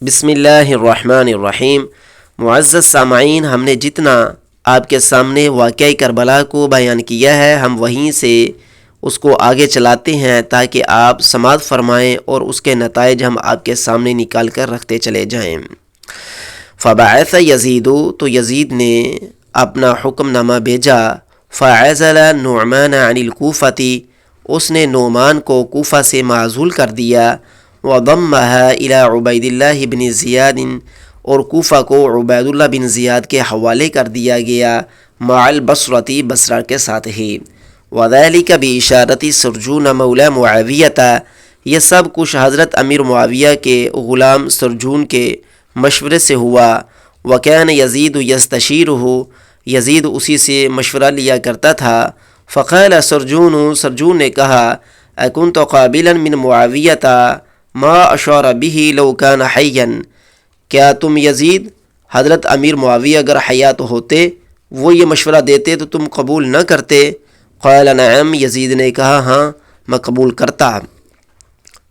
بسم اللہ الرحمن الرحیم۔ معزز سامعین، ہم نے جتنا آپ کے سامنے واقعہ کربلا کو بیان کیا ہے، ہم وہیں سے اس کو آگے چلاتے ہیں تاکہ آپ سماعت فرمائیں اور اس کے نتائج ہم آپ کے سامنے نکال کر رکھتے چلے جائیں۔ فبعث یزید، تو یزید نے اپنا حکم نامہ بھیجا، فعزل نعمان عن الکوفۃ، اس نے نعمان کو کوفہ سے معزول کر دیا، وضمها الى عبید اللہ بن زیاد، اور کوفہ کو عبید اللہ بن زیاد کے حوالے کر دیا گیا، مع البصرۃ، بصرہ کے ساتھ ہی۔ وذلك باشارۃ سرجون مولا معاویہ، یہ سب کچھ حضرت امیر معاویہ کے غلام سرجون کے مشورے سے ہوا۔ وکان یزید یستشیرہ، یزید اسی سے مشورہ لیا کرتا تھا۔ فقال سرجون، سرجون نے کہا، اکنت قابلا من معاویہ ما اشار به لو کان حیا، کیا تم یزید، حضرت امیر معاویہ اگر حیات ہوتے وہ یہ مشورہ دیتے تو تم قبول نہ کرتے؟ قال نعم، یزید نے کہا ہاں میں قبول کرتا۔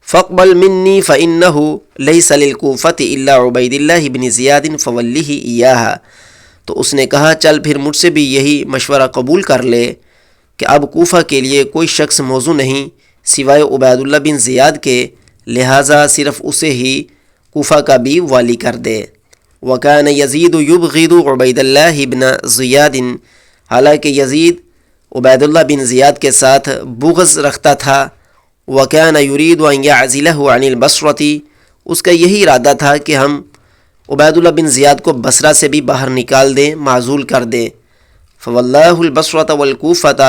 فاقبل منی فانہ لیس للکوفۃ الا عبید اللہ بن زیاد فولہ ایاہا، تو اس نے کہا چل پھر مجھ سے بھی یہی مشورہ قبول کر لے کہ اب کوفہ کے لیے کوئی شخص موزوں نہیں سوائے عبید اللہ بن زیاد کے، لہٰذا صرف اسے ہی کوفہ کا بھی والی کر دے۔ وکان یزید یبغض عبید اللہ بن زیاد، حالانکہ یزید عبید اللہ بن زیاد کے ساتھ بغض رکھتا تھا۔ وکان یرید ان یعزلہ عن البصرۃ، اس کا یہی ارادہ تھا کہ ہم عبید اللہ بن زیاد کو بصرہ سے بھی باہر نکال دیں، معزول کر دیں۔ فواللہ البصرۃ والکوفۃ،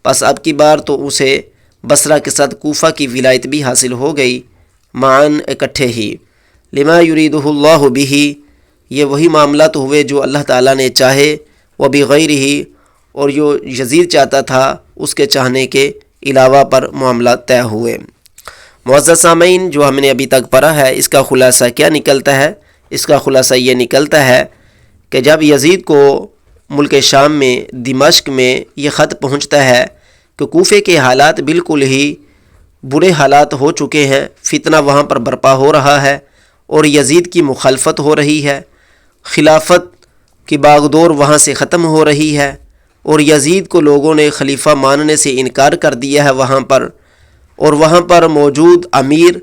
پس اب کی بار تو اسے بصرہ کے ساتھ کوفہ کی ولایت بھی حاصل ہو گئی، معاً اکٹھے ہی۔ لما یریدہ اللہ بہ، یہ وہی معاملات ہوئے جو اللہ تعالیٰ نے چاہے، وبغیرہ، اور جو یزید چاہتا تھا اس کے چاہنے کے علاوہ پر معاملات طے ہوئے۔ معزز سامعین، جو ہم نے ابھی تک پڑھا ہے اس کا خلاصہ کیا نکلتا ہے؟ اس کا خلاصہ یہ نکلتا ہے کہ جب یزید کو ملک شام میں دمشق میں یہ خط پہنچتا ہے کہ کوفے کے حالات بالکل ہی برے حالات ہو چکے ہیں، فتنہ وہاں پر برپا ہو رہا ہے اور یزید کی مخالفت ہو رہی ہے، خلافت کی باغدور وہاں سے ختم ہو رہی ہے، اور یزید کو لوگوں نے خلیفہ ماننے سے انکار کر دیا ہے وہاں پر، اور وہاں پر موجود امیر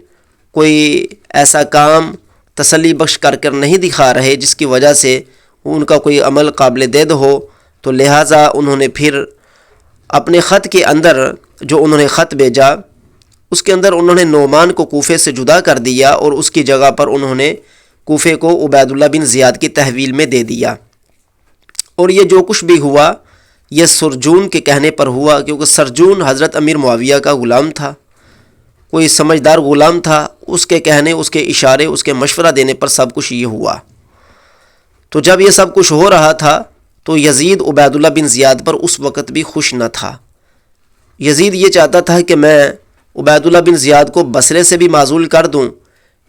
کوئی ایسا کام تسلی بخش کر نہیں دکھا رہے جس کی وجہ سے ان کا کوئی عمل قابل دید ہو، تو لہٰذا انہوں نے پھر اپنے خط کے اندر جو انہوں نے خط بھیجا اس کے اندر انہوں نے نعمان کو کوفے سے جدا کر دیا اور اس کی جگہ پر انہوں نے کوفے کو عبید اللہ بن زیاد کی تحویل میں دے دیا۔ اور یہ جو کچھ بھی ہوا یہ سرجون کے کہنے پر ہوا، کیونکہ سرجون حضرت امیر معاویہ کا غلام تھا، کوئی سمجھدار غلام تھا، اس کے کہنے، اس کے اشارے، اس کے مشورہ دینے پر سب کچھ یہ ہوا۔ تو جب یہ سب کچھ ہو رہا تھا تو یزید عبید اللہ بن زیاد پر اس وقت بھی خوش نہ تھا۔ یزید یہ چاہتا تھا کہ میں عبید اللہ بن زیاد کو بصرے سے بھی معزول کر دوں،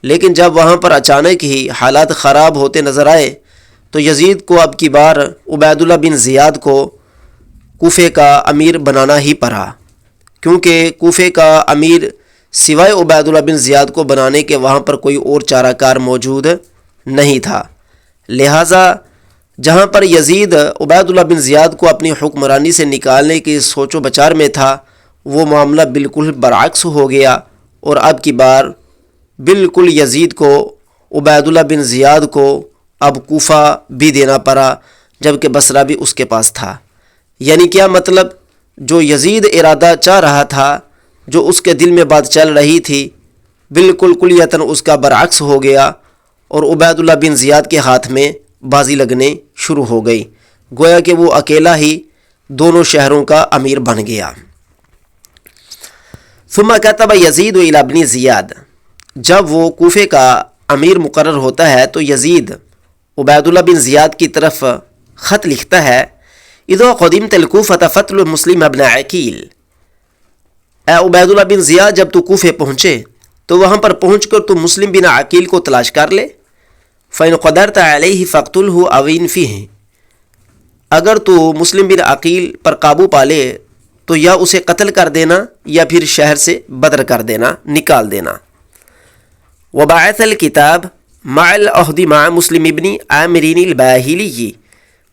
لیکن جب وہاں پر اچانک ہی حالات خراب ہوتے نظر آئے تو یزید کو اب کی بار عبید اللہ بن زیاد کو کوفے کا امیر بنانا ہی پڑا، کیونکہ کوفے کا امیر سوائے عبید اللہ بن زیاد کو بنانے کے وہاں پر کوئی اور چارہ کار موجود نہیں تھا۔ لہٰذا جہاں پر یزید عبید اللہ بن زیاد کو اپنی حکمرانی سے نکالنے کی سوچ و بچار میں تھا، وہ معاملہ بالکل برعکس ہو گیا، اور اب کی بار بالکل یزید کو عبید اللہ بن زیاد کو اب کوفہ بھی دینا پڑا، جبکہ بصرہ بھی اس کے پاس تھا۔ یعنی کیا مطلب؟ جو یزید ارادہ چاہ رہا تھا، جو اس کے دل میں بات چل رہی تھی، بالکل کلیتاً اس کا برعکس ہو گیا، اور عبید اللہ بن زیاد کے ہاتھ میں بازی لگنے شروع ہو گئی، گویا کہ وہ اکیلا ہی دونوں شہروں کا امیر بن گیا۔ ثم كتب یزید الى ابن زیاد، جب وہ کوفے کا امیر مقرر ہوتا ہے تو یزید عبید اللہ بن زیاد کی طرف خط لکھتا ہے، اذا قدمت الکوفۃ فاطلب مسلم ابن عقیل، اے عبید اللہ بن زیاد جب تو کوفے پہنچے تو وہاں پر پہنچ کر تو مسلم بن عقیل کو تلاش کر لے، فَإِنْ قَدَرْتَ عَلَيْهِ فَاقْتُلْهُ أَوْ اِنْفِهِ، اگر تو مسلم بن عقیل پر قابو پالے تو یا اسے قتل کر دینا یا پھر شہر سے بدر کر دینا، نکال دینا۔ وبعث الکتاب مع العہد مع مسلم ابن عامر الباہلی،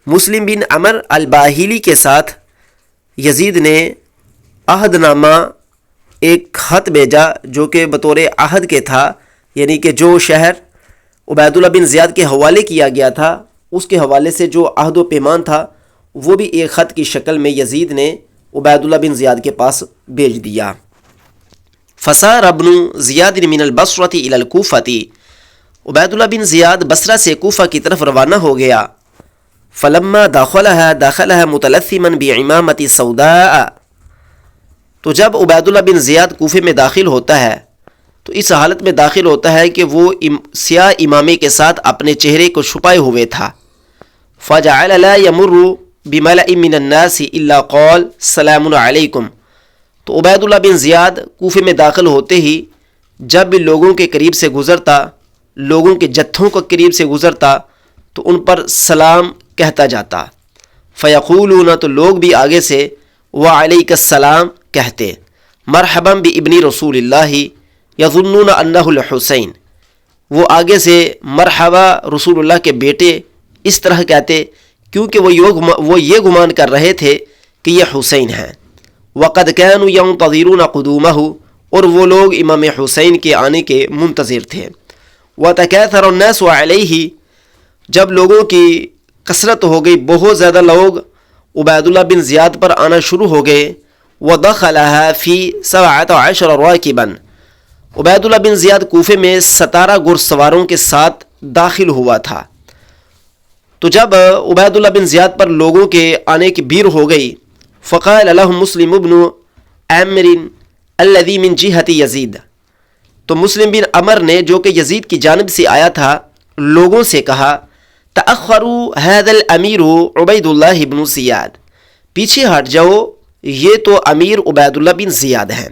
مسلم بن عمر الباہلی کے ساتھ یزید نے عہد نامہ ایک خط بھیجا جو کہ بطور عہد کے تھا، یعنی کہ جو شہر عبید اللہ بن زیاد کے حوالے کیا گیا تھا اس کے حوالے سے جو عہد و پیمان تھا وہ بھی ایک خط کی شکل میں یزید نے عبید اللہ بن زیاد کے پاس بھیج دیا۔ فسار ابن زیاد من البصرة الى الكوفة، عبید اللہ بن زیاد بصرہ سے کوفہ کی طرف روانہ ہو گیا۔ فلما دخلها متلثما بعمامة سوداء، تو جب عبید اللہ بن زیاد کوفے میں داخل ہوتا ہے تو اس حالت میں داخل ہوتا ہے کہ وہ سیاہ امامے کے ساتھ اپنے چہرے کو چھپائے ہوئے تھا۔ فجعل لا يمر بملأ من الناس الا قال سلام علیکم، تو عبید اللہ بن زیاد کوفے میں داخل ہوتے ہی جب بھی لوگوں کے قریب سے گزرتا، لوگوں کے جتھوں کے قریب سے گزرتا تو ان پر سلام کہتا جاتا۔ فیقولون، تو لوگ بھی آگے سے وعلیک السلام کہتے۔ مرحبا بابن رسول اللہ یظنون انہ الحسین، وہ آگے سے مرحبا رسول اللہ کے بیٹے اس طرح کہتے کیونکہ وہ یہ گمان کر رہے تھے کہ یہ حسین ہیں۔ وقد كانوا ينتظرون قدومہ، اور وہ لوگ امام حسین کے آنے کے منتظر تھے۔ وتكاثر الناس علیہ، جب لوگوں کی کثرت ہو گئی، بہت زیادہ لوگ عبید اللہ بن زیاد پر آنا شروع ہو گئے۔ وَدَخَلَهَا فِي 17 راكبا، عبید اللہ بن زیاد کوفے میں 17 گھڑ سواروں کے ساتھ داخل ہوا تھا۔ تو جب عبید اللہ بن زیاد پر لوگوں کے آنے کی بھیڑ ہو گئی، فقال لهم مسلم ابن عامر الذي من جهة یزید، تو مسلم بن عمر نے جو کہ یزید کی جانب سے آیا تھا لوگوں سے کہا تأخروا هذا الامیر عبید اللہ بن زیاد، پیچھے ہٹ جاؤ، یہ تو امیر عبید اللہ بن زیاد ہیں۔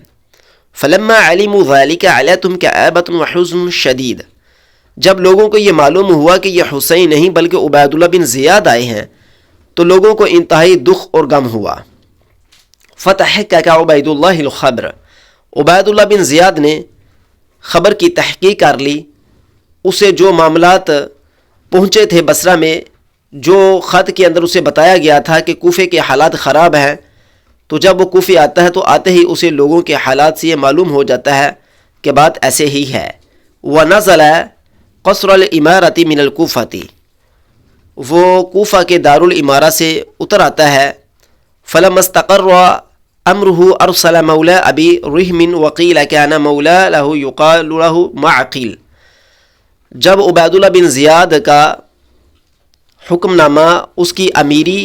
فلما علموا ذلك علتهم كآبة وحزن شدید، جب لوگوں کو یہ معلوم ہوا کہ یہ حسین نہیں بلکہ عبید اللہ بن زیاد آئے ہیں تو لوگوں کو انتہائی دکھ اور غم ہوا۔ فتحقق عبید اللہ الخبر، عبید اللہ بن زیاد نے خبر کی تحقیق کر لی، اسے جو معاملات پہنچے تھے بصرہ میں، جو خط کے اندر اسے بتایا گیا تھا کہ کوفے کے حالات خراب ہیں، تو جب وہ کوفے آتا ہے تو آتے ہی اسے لوگوں کے حالات سے یہ معلوم ہو جاتا ہے کہ بات ایسے ہی ہے۔ وَنَزَلَ قصر الامارۃ من الکوفۃ، وہ کوفہ کے دارالامارہ سے اتر آتا ہے۔ فلما استقر امرہ ارسل مولا ابی رحم وقیل کان مولا له یقال له معقل، جب عبید اللہ بن زیاد کا حکم نامہ، اس کی امیری،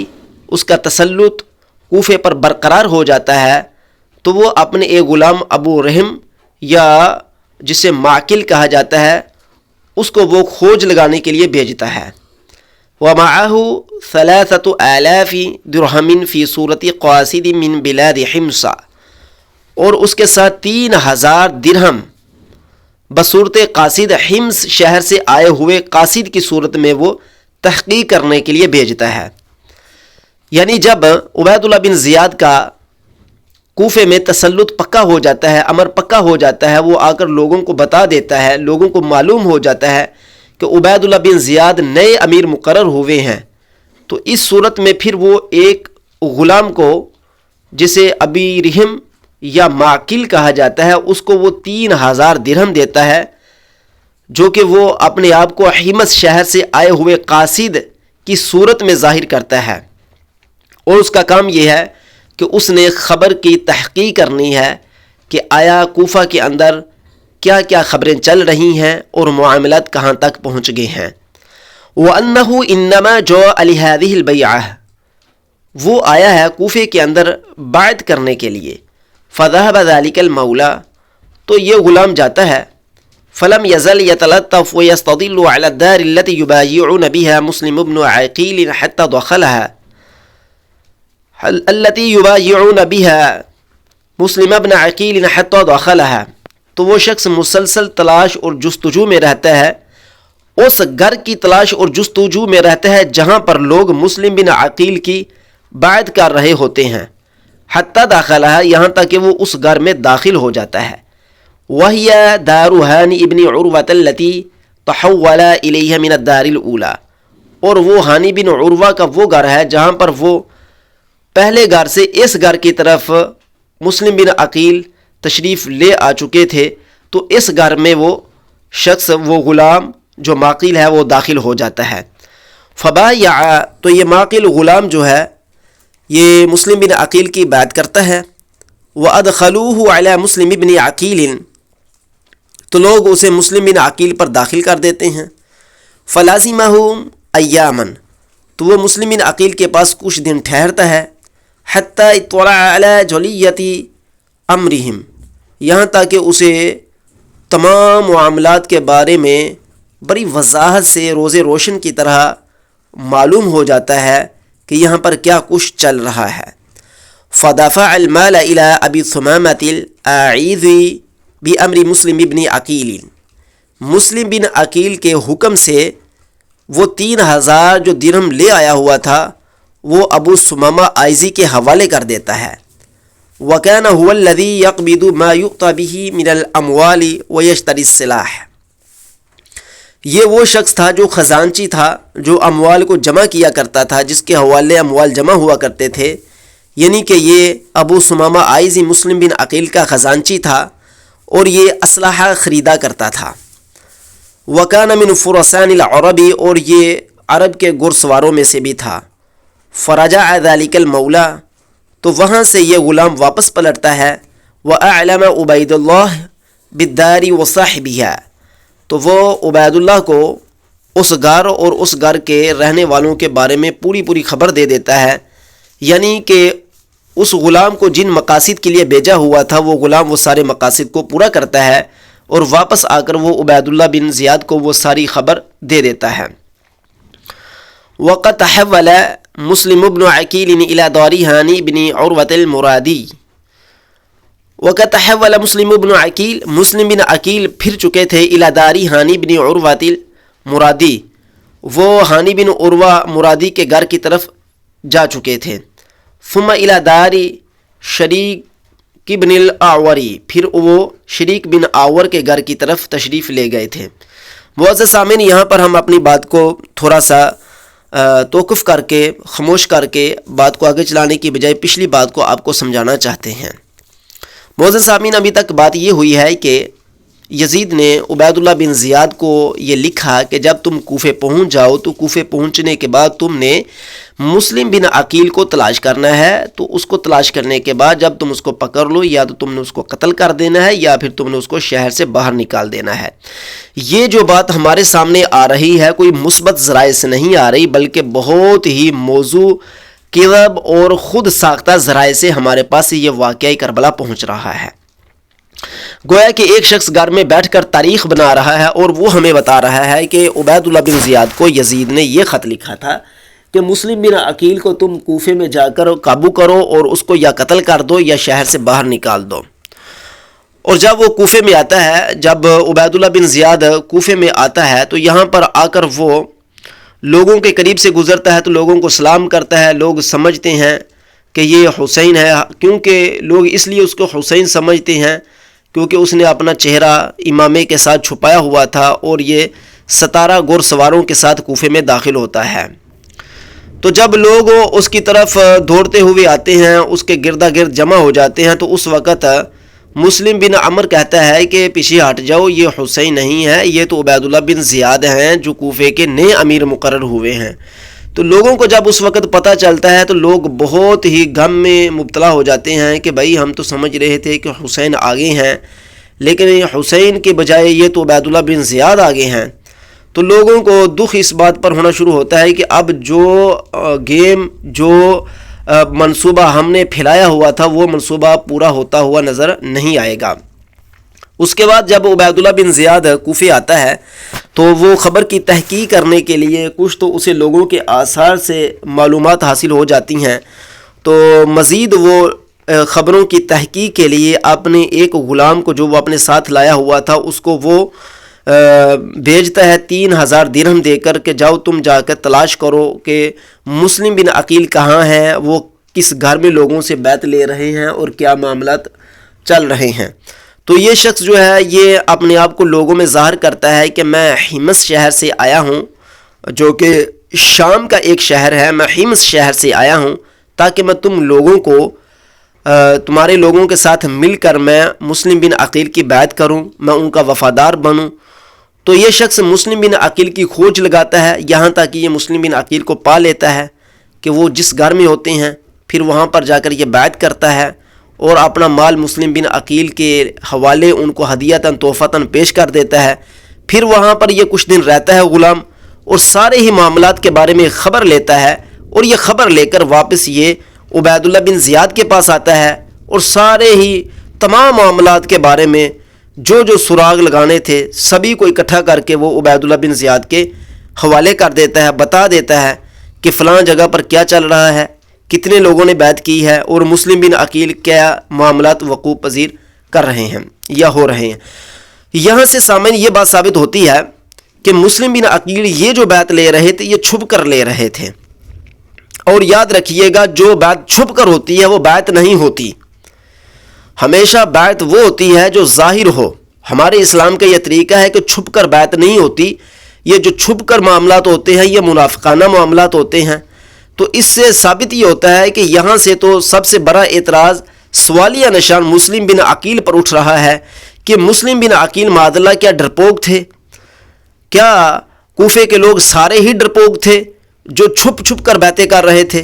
اس کا تسلط کوفے پر برقرار ہو جاتا ہے تو وہ اپنے ایک غلام ابو رحم یا جسے معقل کہا جاتا ہے اس کو وہ کھوج لگانے کے لیے بھیجتا ہے۔ وَمَعَهُ 3,000 درہم فی صورت قاصد من بلاد حمص، اور اس کے ساتھ 3,000 درہم بصورت قاصد، حمص شہر سے آئے ہوئے قاصد کی صورت میں وہ تحقیق کرنے کے لیے بھیجتا ہے۔ یعنی جب عبید اللہ بن زیاد کا کوفے میں تسلط پکا ہو جاتا ہے، امر پکا ہو جاتا ہے، وہ آ کر لوگوں کو بتا دیتا ہے، لوگوں کو معلوم ہو جاتا ہے کہ عبید اللہ بن زیاد نئے امیر مقرر ہوئے ہیں، تو اس صورت میں پھر وہ ایک غلام کو جسے ابی رحم یا معقل کہا جاتا ہے اس کو وہ 3,000 درہم دیتا ہے، جو کہ وہ اپنے آپ کو حمص شہر سے آئے ہوئے قاصد کی صورت میں ظاہر کرتا ہے، اور اس کا کام یہ ہے کہ اس نے خبر کی تحقیق کرنی ہے کہ آیا کوفہ کے اندر کیا کیا خبریں چل رہی ہیں اور معاملات کہاں تک پہنچ گئے ہیں۔ وَأَنَّهُ إِنَّمَا جَاءَ لِهَذِهِ الْبَيْعَةِ، وہ آیا ہے کوفے کے اندر بیعت کرنے کے لیے۔ فَذَهَبَ ذَلِكَ الْمَوْلَى، تو یہ غلام جاتا ہے۔ فَلَمْ يَزَلْ يَتَلَطَّفُ وَيَسْتَظِلُّ عَلَى الدَّارِ الَّتِي يُبَايِعُونَ بِهَا مُسْلِمُ بْنُ عَقِيلٍ حَتَّى دَخَلَهَا، التي يبايعون بها مسلم ابن عقیل حتى دخلها، تو وہ شخص مسلسل تلاش اور جستجو میں رہتا ہے، اس گھر کی تلاش اور جستجو میں رہتا ہے جہاں پر لوگ مسلم بن عقیل کی بیعت کر رہے ہوتے ہیں، حتی داخلها، یہاں تک کہ وہ اس گھر میں داخل ہو جاتا ہے۔ وہی دار ہانی ابن عروۃ التي تحول الیہ من الدار الاولی، اور وہ ہانی بن عروہ کا وہ گھر ہے جہاں پر وہ پہلے گھر سے اس گھر کی طرف مسلم بن عقیل تشریف لے آ چکے تھے، تو اس گھر میں وہ شخص، وہ غلام جو معقیل ہے، وہ داخل ہو جاتا ہے۔ فبایع، تو یہ معقیل غلام جو ہے یہ مسلم بن عقیل کی بیعت کرتا ہے۔ وَأَدْخَلُوهُ عَلَى مسلم بن عقیل، تو لوگ اسے مسلم بن عقیل پر داخل کر دیتے ہیں۔ فَلَازِمَهُمْ أَيَّامًا، تو وہ مسلم بن عقیل کے پاس کچھ دن ٹھہرتا ہے۔ حَتَّى اطَّلَعَ عَلَى جَلِيَّةِ أَمْرِهِمْ، یہاں تک کہ اسے تمام معاملات کے بارے میں بڑی وضاحت سے روز روشن کی طرح معلوم ہو جاتا ہے کہ یہاں پر کیا کچھ چل رہا ہے۔ فَدَفَعَ الْمَالَ إِلَىٰ أَبِي ثُمَامَةِ الْأَعِيذِ بِأَمْرِ مسلم بن عقیل، مسلم بن عقیل کے حکم سے وہ 3000 جو درہم لے آیا ہوا تھا وہ ابو ثمامہ عائزی کے حوالے کر دیتا ہے۔ وَكَانَ هُوَ الَّذِي يَقْبِضُ مَا يُؤْتَى بِهِ مِنَ الْأَمْوَالِ وَيَشْتَرِي السِّلَاحَ، یہ وہ شخص تھا جو خزانچی تھا، جو اموال کو جمع کیا کرتا تھا، جس کے حوالے اموال جمع ہوا کرتے تھے، یعنی کہ یہ ابو ثمامہ عائزی مسلم بن عقیل کا خزانچی تھا اور یہ اسلحہ خریدا کرتا تھا۔ وَكَانَ مِنْ فُرَسَانِ الْعَرَبِ، اور یہ عرب کے گھڑ سواروں میں سے بھی تھا۔ فَرَجَعَ ذَلِكَ الْمَوْلَى، تو وہاں سے یہ غلام واپس پلٹتا ہے۔ وَأَعْلَمَ عُبَيْدُ اللَّهِ بِالدَّارِ وَصَاحِبِهَا، تو وہ عبید اللہ کو اس گھر اور اس گھر کے رہنے والوں کے بارے میں پوری خبر دے دیتا ہے، یعنی کہ اس غلام کو جن مقاصد کے لیے بھیجا ہوا تھا وہ غلام وہ سارے مقاصد کو پورا کرتا ہے، اور واپس آ کر وہ عبید اللہ بن زیاد کو وہ ساری خبر دے دیتا ہے۔ وَقَدْ تَحَوَّلَ مسلم بن عقیل إِلَى دَارِ هَانِي بن عُرْوَةَ الْمُرَادِي، وَقَدْ تَحَوَّلَ مسلم بن عقیل، مسلم بن عقیل پھر چکے تھے إِلَى دَارِ هَانِي بن عُرْوَةَ الْمُرَادِي، وہ ہانی بن عروہ مرادی کے گھر کی طرف جا چکے تھے۔ ثم إِلَى دَارِ شریک بن الأعور، پھر وہ شریک بن آور کے گھر کی طرف تشریف لے گئے تھے۔ معزز سامعین، یہاں پر ہم اپنی بات کو تھوڑا سا توقف کر کے، خاموش کر کے بات کو آگے چلانے کی بجائے پچھلی بات کو آپ کو سمجھانا چاہتے ہیں۔ معزز سامعین، ابھی تک بات یہ ہوئی ہے کہ یزید نے عبید اللہ بن زیاد کو یہ لکھا کہ جب تم کوفے پہنچ جاؤ تو کوفے پہنچنے کے بعد تم نے مسلم بن عقیل کو تلاش کرنا ہے، تو اس کو تلاش کرنے کے بعد جب تم اس کو پکڑ لو، یا تو تم نے اس کو قتل کر دینا ہے یا پھر تم نے اس کو شہر سے باہر نکال دینا ہے۔ یہ جو بات ہمارے سامنے آ رہی ہے کوئی مثبت ذرائع سے نہیں آ رہی، بلکہ بہت ہی موضوع کذب اور خود ساختہ ذرائع سے ہمارے پاس یہ واقعہ کربلا پہنچ رہا ہے۔ گویا کہ ایک شخص گھر میں بیٹھ کر تاریخ بنا رہا ہے اور وہ ہمیں بتا رہا ہے کہ عبید اللہ بن زیاد کو یزید نے یہ خط لکھا تھا کہ مسلم بن عقیل کو تم کوفے میں جا کر قابو کرو اور اس کو یا قتل کر دو یا شہر سے باہر نکال دو۔ اور جب وہ کوفے میں آتا ہے، جب عبید اللہ بن زیاد کوفے میں آتا ہے تو یہاں پر آ کر وہ لوگوں کے قریب سے گزرتا ہے تو لوگوں کو سلام کرتا ہے۔ لوگ سمجھتے ہیں کہ یہ حسین ہے، کیونکہ لوگ اس لیے اس کو حسین سمجھتے ہیں کیونکہ اس نے اپنا چہرہ امامے کے ساتھ چھپایا ہوا تھا اور یہ 17 گھڑ سواروں کے ساتھ کوفے میں داخل ہوتا ہے۔ تو جب لوگ اس کی طرف دوڑتے ہوئے آتے ہیں، اس کے گردا گرد جمع ہو جاتے ہیں، تو اس وقت مسلم بن عمر کہتا ہے کہ پیچھے ہٹ جاؤ، یہ حسین نہیں ہے، یہ تو عبید اللہ بن زیاد ہیں جو کوفے کے نئے امیر مقرر ہوئے ہیں۔ تو لوگوں کو جب اس وقت پتہ چلتا ہے تو لوگ بہت ہی غم میں مبتلا ہو جاتے ہیں کہ بھائی ہم تو سمجھ رہے تھے کہ حسین آگے ہیں، لیکن حسین کے بجائے یہ تو عبید اللہ بن زیاد آگے ہیں۔ تو لوگوں کو دکھ اس بات پر ہونا شروع ہوتا ہے کہ اب جو گیم، جو منصوبہ ہم نے پھیلایا ہوا تھا وہ منصوبہ پورا ہوتا ہوا نظر نہیں آئے گا۔ اس کے بعد جب عبید اللہ بن زیاد کوفے آتا ہے تو وہ خبر کی تحقیق کرنے کے لیے کچھ تو اسے لوگوں کے آثار سے معلومات حاصل ہو جاتی ہیں، تو مزید وہ خبروں کی تحقیق کے لیے اپنے ایک غلام کو جو وہ اپنے ساتھ لایا ہوا تھا اس کو وہ بھیجتا ہے 3000 درہم دے کر کہ جاؤ تم جا کر تلاش کرو کہ مسلم بن عقیل کہاں ہیں، وہ کس گھر میں لوگوں سے بیعت لے رہے ہیں اور کیا معاملات چل رہے ہیں۔ تو یہ شخص جو ہے یہ اپنے آپ کو لوگوں میں ظاہر کرتا ہے کہ میں حمص شہر سے آیا ہوں، جو کہ شام کا ایک شہر ہے، میں حمص شہر سے آیا ہوں تاکہ میں تمہارے لوگوں کے ساتھ مل کر میں مسلم بن عقیل کی بیعت کروں، میں ان کا وفادار بنوں۔ تو یہ شخص مسلم بن عقیل کی کھوج لگاتا ہے، یہاں تک کہ یہ مسلم بن عقیل کو پا لیتا ہے کہ وہ جس گھر میں ہوتے ہیں، پھر وہاں پر جا کر یہ بیعت کرتا ہے اور اپنا مال مسلم بن عقیل کے حوالے ان کو ہدیتاً تحفتاً پیش کر دیتا ہے۔ پھر وہاں پر یہ کچھ دن رہتا ہے غلام، اور سارے ہی معاملات کے بارے میں خبر لیتا ہے، اور یہ خبر لے کر واپس یہ عبید اللہ بن زیاد کے پاس آتا ہے، اور سارے ہی تمام معاملات کے بارے میں جو سراغ لگانے تھے سبھی کو اکٹھا کر کے وہ عبید اللہ بن زیاد کے حوالے کر دیتا ہے، بتا دیتا ہے کہ فلاں جگہ پر کیا چل رہا ہے، کتنے لوگوں نے بیعت کی ہے، اور مسلم بن عقیل کیا معاملات وقوع پذیر کر رہے ہیں یا ہو رہے ہیں۔ یہاں سے سامعین یہ بات ثابت ہوتی ہے کہ مسلم بن عقیل یہ جو بیعت لے رہے تھے یہ چھپ کر لے رہے تھے، اور یاد رکھیے گا جو بیعت چھپ کر ہوتی ہے وہ بیعت نہیں ہوتی، ہمیشہ بیعت وہ ہوتی ہے جو ظاہر ہو۔ ہمارے اسلام کا یہ طریقہ ہے کہ چھپ کر بیعت نہیں ہوتی، یہ جو چھپ کر معاملات ہوتے ہیں یہ منافقانہ معاملات ہوتے ہیں۔ تو اس سے ثابت یہ ہوتا ہے کہ یہاں سے تو سب سے بڑا اعتراض سوالیہ نشان مسلم بن عقیل پر اٹھ رہا ہے کہ مسلم بن عقیل معاذ اللہ کیا ڈرپوک تھے؟ کیا کوفے کے لوگ سارے ہی ڈرپوک تھے جو چھپ چھپ کر بیعتیں کر رہے تھے؟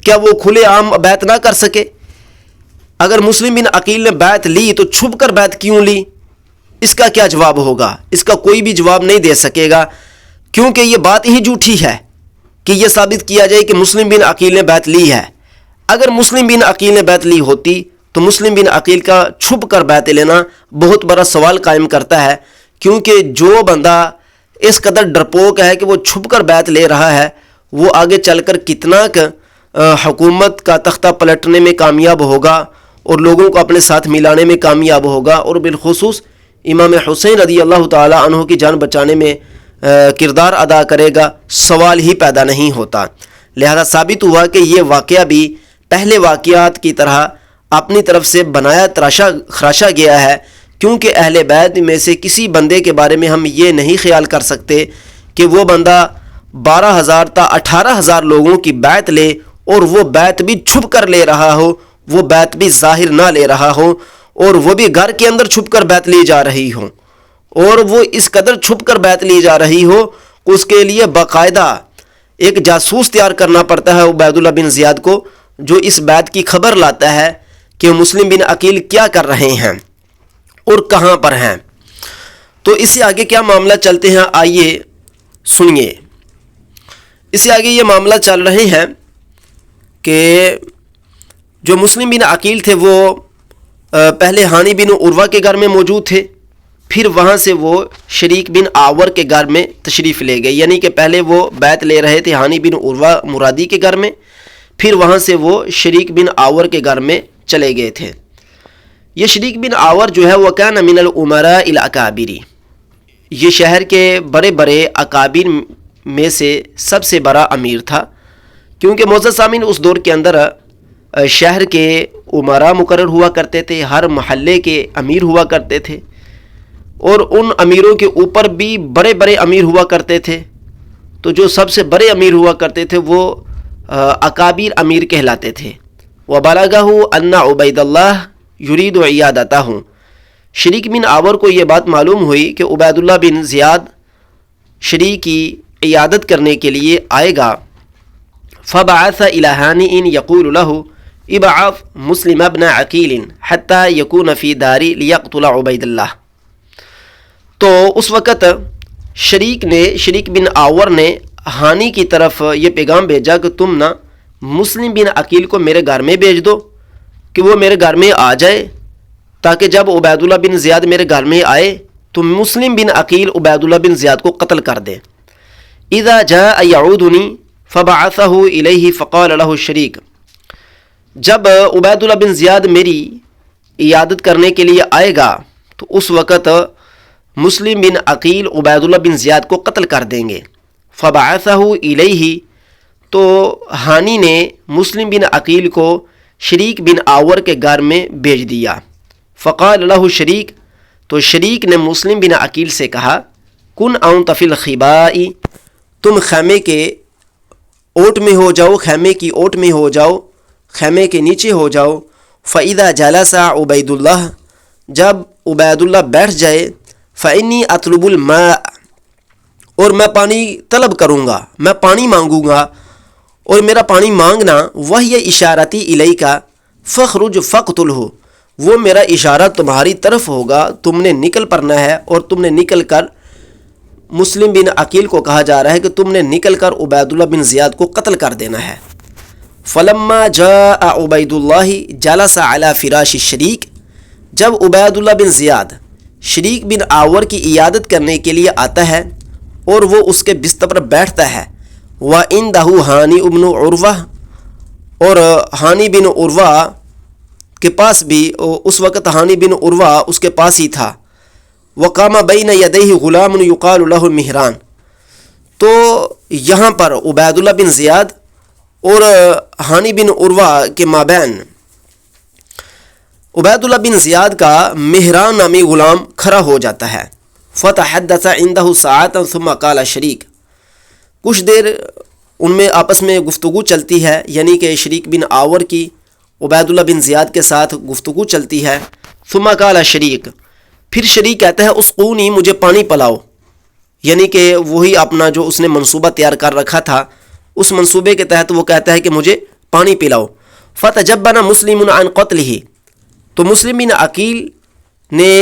کیا وہ کھلے عام بیعت نہ کر سکے؟ اگر مسلم بن عقیل نے بیعت لی تو چھپ کر بیعت کیوں لی؟ اس کا کیا جواب ہوگا؟ اس کا کوئی بھی جواب نہیں دے سکے گا، کیونکہ یہ بات ہی جھوٹی ہے کہ یہ ثابت کیا جائے کہ مسلم بن عقیل نے بیعت لی ہے۔ اگر مسلم بن عقیل نے بیعت لی ہوتی تو مسلم بن عقیل کا چھپ کر بیعت لینا بہت بڑا سوال قائم کرتا ہے، کیونکہ جو بندہ اس قدر ڈرپوک ہے کہ وہ چھپ کر بیعت لے رہا ہے، وہ آگے چل کر کتنا حکومت کا تختہ پلٹنے میں کامیاب ہوگا اور لوگوں کو اپنے ساتھ ملانے میں کامیاب ہوگا، اور بالخصوص امام حسین رضی اللہ تعالی عنہ کی جان بچانے میں کردار ادا کرے گا، سوال ہی پیدا نہیں ہوتا۔ لہذا ثابت ہوا کہ یہ واقعہ بھی پہلے واقعات کی طرح اپنی طرف سے بنایا تراشا خراشا گیا ہے، کیونکہ اہل بیت میں سے کسی بندے کے بارے میں ہم یہ نہیں خیال کر سکتے کہ وہ بندہ 12,000 تا 18,000 لوگوں کی بیعت لے اور وہ بیعت بھی چھپ کر لے رہا ہو، وہ بیعت بھی ظاہر نہ لے رہا ہو، اور وہ بھی گھر کے اندر چھپ کر بیعت لی جا رہی ہو، اور وہ اس قدر چھپ کر بیعت لی جا رہی ہو اس کے لیے باقاعدہ ایک جاسوس تیار کرنا پڑتا ہے عبید اللہ بن زیاد کو، جو اس بیعت کی خبر لاتا ہے کہ مسلم بن عقیل کیا کر رہے ہیں اور کہاں پر ہیں۔ تو اس سے آگے کیا معاملہ چلتے ہیں آئیے سنیے۔ اس سے آگے یہ معاملہ چل رہے ہیں کہ جو مسلم بن عقیل تھے وہ پہلے ہانی بن عروہ کے گھر میں موجود تھے، پھر وہاں سے وہ شریک بن آور کے گھر میں تشریف لے گئے، یعنی کہ پہلے وہ بیعت لے رہے تھے ہانی بن عروہ مرادی کے گھر میں، پھر وہاں سے وہ شریک بن آور کے گھر میں چلے گئے تھے۔ یہ شریک بن آور جو ہے وہ کان من الامراء الاکابری، یہ شہر کے بڑے بڑے اکابر میں سے سب سے بڑا امیر تھا، کیونکہ معزز سامعین اس دور کے اندر شہر کے امراء مقرر ہوا کرتے تھے، ہر محلے کے امیر ہوا کرتے تھے، اور ان امیروں کے اوپر بھی بڑے بڑے امیر ہوا کرتے تھے۔ تو جو سب سے بڑے امیر ہوا کرتے تھے وہ اکابر امیر کہلاتے تھے۔ وَبَلَغَهُ أَنَّ عُبَيْدَ اللَّهِ يُرِيدُ عِيَادَتَهُ، شریک بن آور کو یہ بات معلوم ہوئی کہ عبید اللہ بن زیاد شریک کی عیادت کرنے کے لیے آئے گا۔ فَبَعَثَ إِلَى هَانِئٍ يَقُولُ لَهُ ابعث مسلم ابن عقیل حتى يكون في داری ليقتل عبید اللہ۔ تو اس وقت شریک بن آور نے ہانی کی طرف یہ پیغام بھیجا کہ تم نا مسلم بن عقیل کو میرے گھر میں بھیج دو کہ وہ میرے گھر میں آ جائے، تاکہ جب عبید اللہ بن زیاد میرے گھر میں آئے تو مسلم بن عقیل عبید اللہ بن زیاد کو قتل کر دے۔ اذا جاء يعودني فبعثه الیہ فقال له الشریک، جب عبید اللہ بن زیاد میری عیادت کرنے کے لیے آئے گا تو اس وقت مسلم بن عقیل عبید اللہ بن زیاد کو قتل کر دیں گے۔ فبعثه الیہ، تو ہانی نے مسلم بن عقیل کو شریک بن آور کے گھر میں بھیج دیا۔ فقال له شریک، تو شریک نے مسلم بن عقیل سے کہا کن اونت فی الخباء، تم خیمے کے اوٹ میں ہو جاؤ، خیمے کی اوٹ میں ہو جاؤ، خیمے کے نیچے ہو جاؤ. فَإِذَا جَلَسَ عُبَيْدُ اللَّهِ، جب عبید اللہ بیٹھ جائے، فَإِنِّي أَطْلُبُ الْمَاءَ، اور میں پانی طلب کروں گا، میں پانی مانگوں گا، اور میرا پانی مانگنا وَهِيَ إِشَارَتِي إِلَيْكَ فَاخْرُجْ فَاقْتُلْهُ، وہ میرا اشارہ تمہاری طرف ہوگا، تم نے نکل پڑنا ہے، اور تم نے نکل کر، مسلم بن عقیل کو کہا جا رہا ہے کہ تم نے نکل کر عبید اللہ بن زیاد کو قتل کر دینا ہے. فلما جاء عبید اللہ جلس علی فراش الشریک، جب عبید اللہ بن زیاد شریک بن آور کی عیادت کرنے کے لیے آتا ہے اور وہ اس کے بستر پر بیٹھتا ہے، وَعِندَهُ ہانی ابن عروہ، اور ہانی بن عروہ کے پاس بھی، اس وقت ہانی بن عروہ اس کے پاس ہی تھا. وقام بین یدیہ غلام یقال لہ مہران، تو یہاں پر عبید اللہ بن زیاد اور ہانی بن عروہ کے مابین عبید اللہ بن زیاد کا مہران نامی غلام کھڑا ہو جاتا ہے. فتحدث عنده ساعتا ثم قال شریک، کچھ دیر ان میں آپس میں گفتگو چلتی ہے، یعنی کہ شریک بن آور کی عبید اللہ بن زیاد کے ساتھ گفتگو چلتی ہے. ثم قال شریک، پھر شریک کہتا ہے اسقونی، مجھے پانی پلاؤ، یعنی کہ وہی اپنا جو اس نے منصوبہ تیار کر رکھا تھا، اس منصوبے کے تحت وہ کہتا ہے کہ مجھے پانی پلاؤ. فتجبن مسلم عن قتلہ، تو مسلم بن عقیل نے